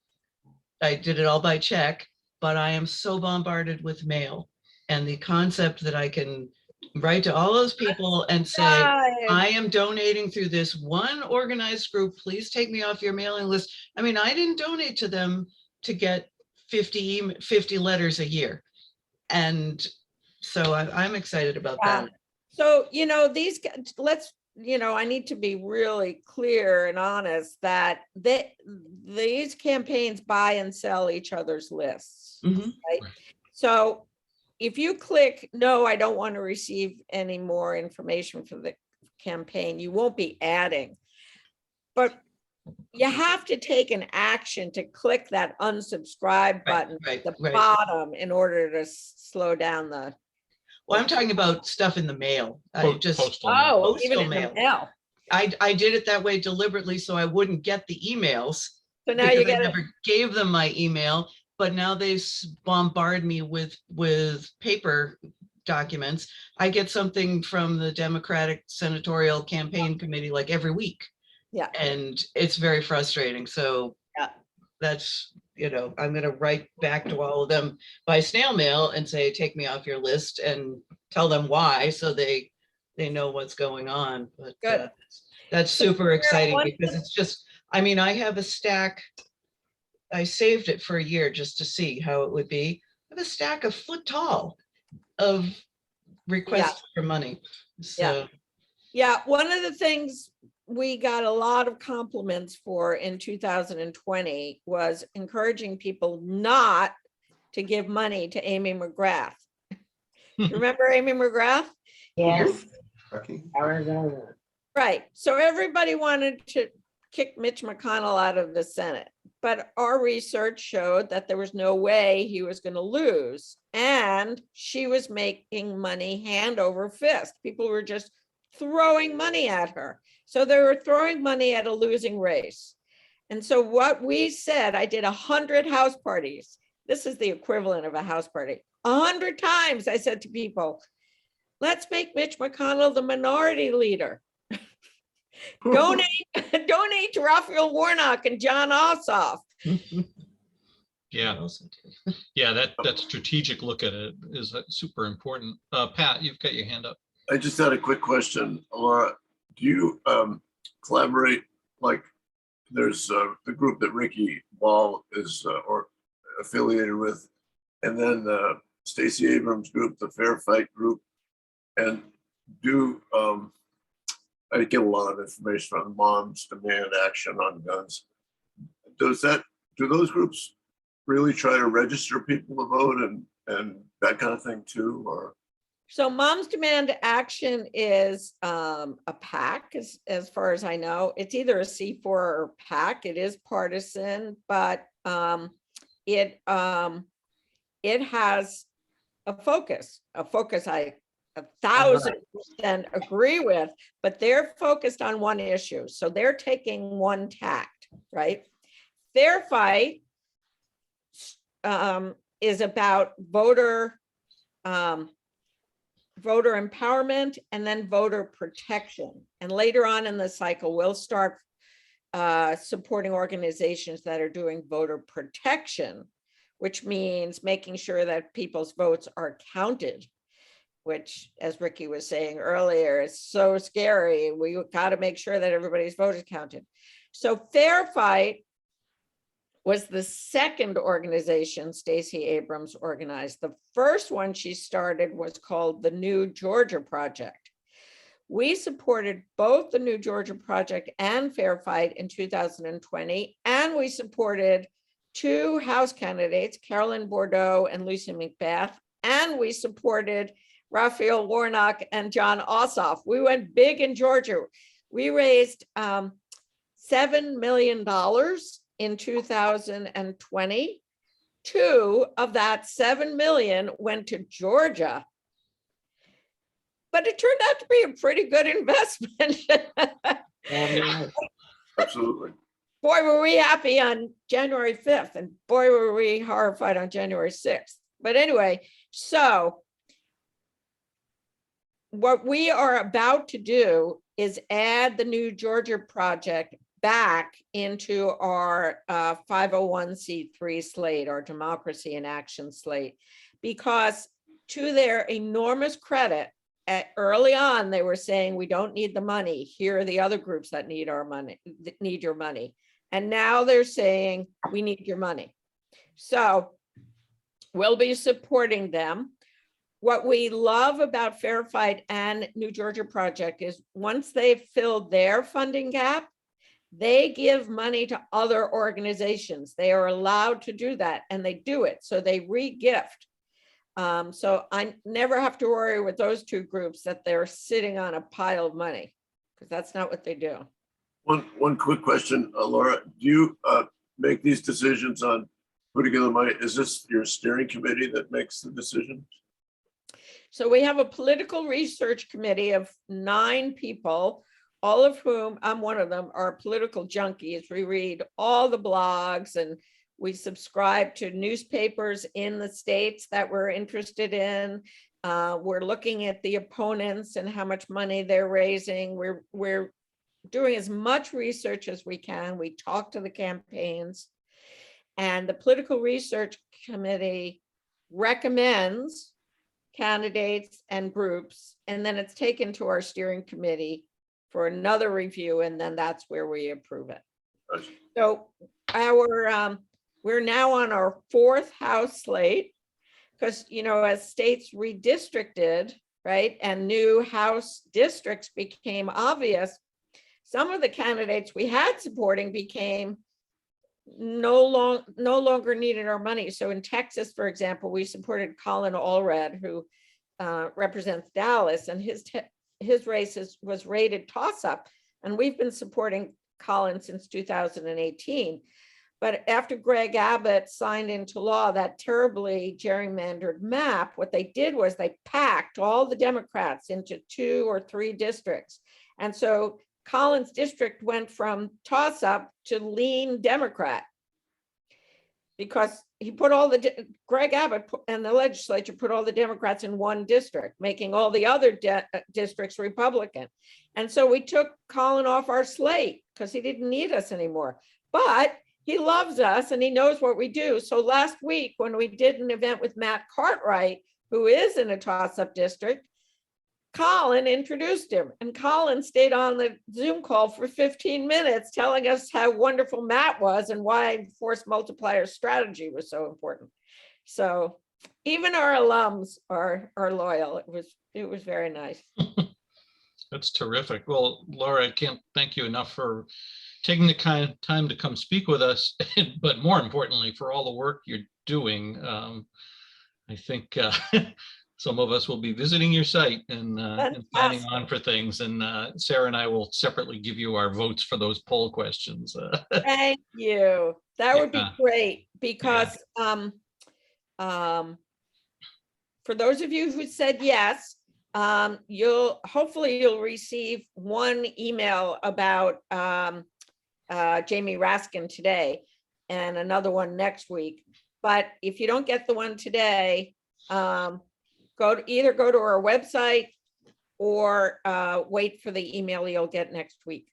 I did it all by check, but I am so bombarded with mail. And the concept that I can write to all those people and say, I am donating through this one organized group, please take me off your mailing list. I mean, I didn't donate to them to get 50 letters a year. And so I'm excited about that. So, you know, I need to be really clear and honest that these campaigns buy and sell each other's lists, right? So if you click, no, I don't want to receive any more information for the campaign, you won't be adding. But you have to take an action to click that unsubscribe button at the bottom in order to slow down the. Well, I'm talking about stuff in the mail. Postal mail. I did it that way deliberately so I wouldn't get the emails. So now you I never gave them my email, but now they bombard me with paper documents. I get something from the Democratic Senatorial Campaign Committee like every week. Yeah. And it's very frustrating. So that's, you know, I'm going to write back to all of them by snail mail and say, take me off your list, and tell them why, so they know what's going on. But that's super exciting because it's just, I mean, I have a stack. I saved it for a year just to see how it would be. I have a stack of foot tall of requests for money. So yeah, one of the things we got a lot of compliments for in 2020 was encouraging people not to give money to Amy McGrath. You remember Amy McGrath? Yes, Becky? Arizona. Right. So everybody wanted to kick Mitch McConnell out of the Senate. But our research showed that there was no way he was going to lose. And she was making money hand over fist. People were just throwing money at her. So they were throwing money at a losing race. And so what we said, I did 100 house parties. This is the equivalent of a house party. 100 times I said to people, let's make Mitch McConnell the minority leader. Donate to Raphael Warnock and John Ossoff. Yeah, yeah, that strategic look at it is super important. Pat, you've got your hand up. I just had a quick question, Laura. Do you collaborate, like there's the group that Ricky Ball is or affiliated with, and then Stacey Abrams group, the Fair Fight group, and do I get a lot of information on Moms Demand Action on Guns. Do those groups really try to register people to vote and that kind of thing too, or? So Moms Demand Action is a PAC, as far as I know. It's either a C4 or PAC. It is partisan, but it has a focus I 1,000% agree with, but they're focused on one issue. So they're taking one tact, right? Fair Fight is about voter empowerment and then voter protection. And later on in the cycle, we'll start supporting organizations that are doing voter protection, which means making sure that people's votes are counted, which, as Ricky was saying earlier, is so scary. We got to make sure that everybody's vote is counted. So Fair Fight was the second organization Stacey Abrams organized. The first one she started was called the New Georgia Project. We supported both the New Georgia Project and Fair Fight in 2020, and we supported two House candidates, Carolyn Bordeaux and Lucy McBath, and we supported Raphael Warnock and John Ossoff. We went big in Georgia. We raised $7 million in 2020. 2 of that 7 million went to Georgia. But it turned out to be a pretty good investment. Absolutely. Boy, were we happy on January 5th, and boy, were we horrified on January 6th. But anyway, so what we are about to do is add the New Georgia Project back into our 501c3 slate, our Democracy in Action slate, because to their enormous credit, early on, they were saying, we don't need the money. Here are the other groups that need our money, that need your money. And now they're saying, we need your money. So we'll be supporting them. What we love about Fair Fight and New Georgia Project is once they've filled their funding gap, they give money to other organizations. They are allowed to do that, and they do it. So they re-gift. So I never have to worry with those two groups that they're sitting on a pile of money, because that's not what they do. One quick question, Laura, do you make these decisions on putting together money? Is this your steering committee that makes the decisions? So we have a political research committee of 9 people, all of whom, I'm one of them, are political junkies. We read all the blogs and we subscribe to newspapers in the states that we're interested in. We're looking at the opponents and how much money they're raising. We're doing as much research as we can. We talk to the campaigns, and the political research committee recommends candidates and groups, and then it's taken to our steering committee for another review, and then that's where we approve it. So we're now on our 4th House slate, because, you know, as states redistricted, right, and new House districts became obvious, some of the candidates we had supporting became no longer needed our money. So in Texas, for example, we supported Colin Allred, who represents Dallas, and his race was rated toss-up, and we've been supporting Colin since 2018. But after Greg Abbott signed into law that terribly gerrymandered map, what they did was they packed all the Democrats into 2 or 3 districts. And so Colin's district went from toss-up to lean Democrat, because he put all Greg Abbott and the legislature put all the Democrats in one district, making all the other districts Republican. And so we took Colin off our slate because he didn't need us anymore. But he loves us and he knows what we do. So last week, when we did an event with Matt Cartwright, who is in a toss-up district, Colin introduced him, and Colin stayed on the Zoom call for 15 minutes telling us how wonderful Matt was and why force multiplier strategy was so important. So even our alums are loyal. It was very nice. That's terrific. Well, Laura, I can't thank you enough for taking the kind of time to come speak with us, but more importantly, for all the work you're doing. I think some of us will be visiting your site and signing on for things. And Sarah and I will separately give you our votes for those poll questions. Thank you. That would be great, because for those of you who said yes, hopefully you'll receive one email about Jamie Raskin today and another one next week. But if you don't get the one today, either go to our website or wait for the email you'll get next week.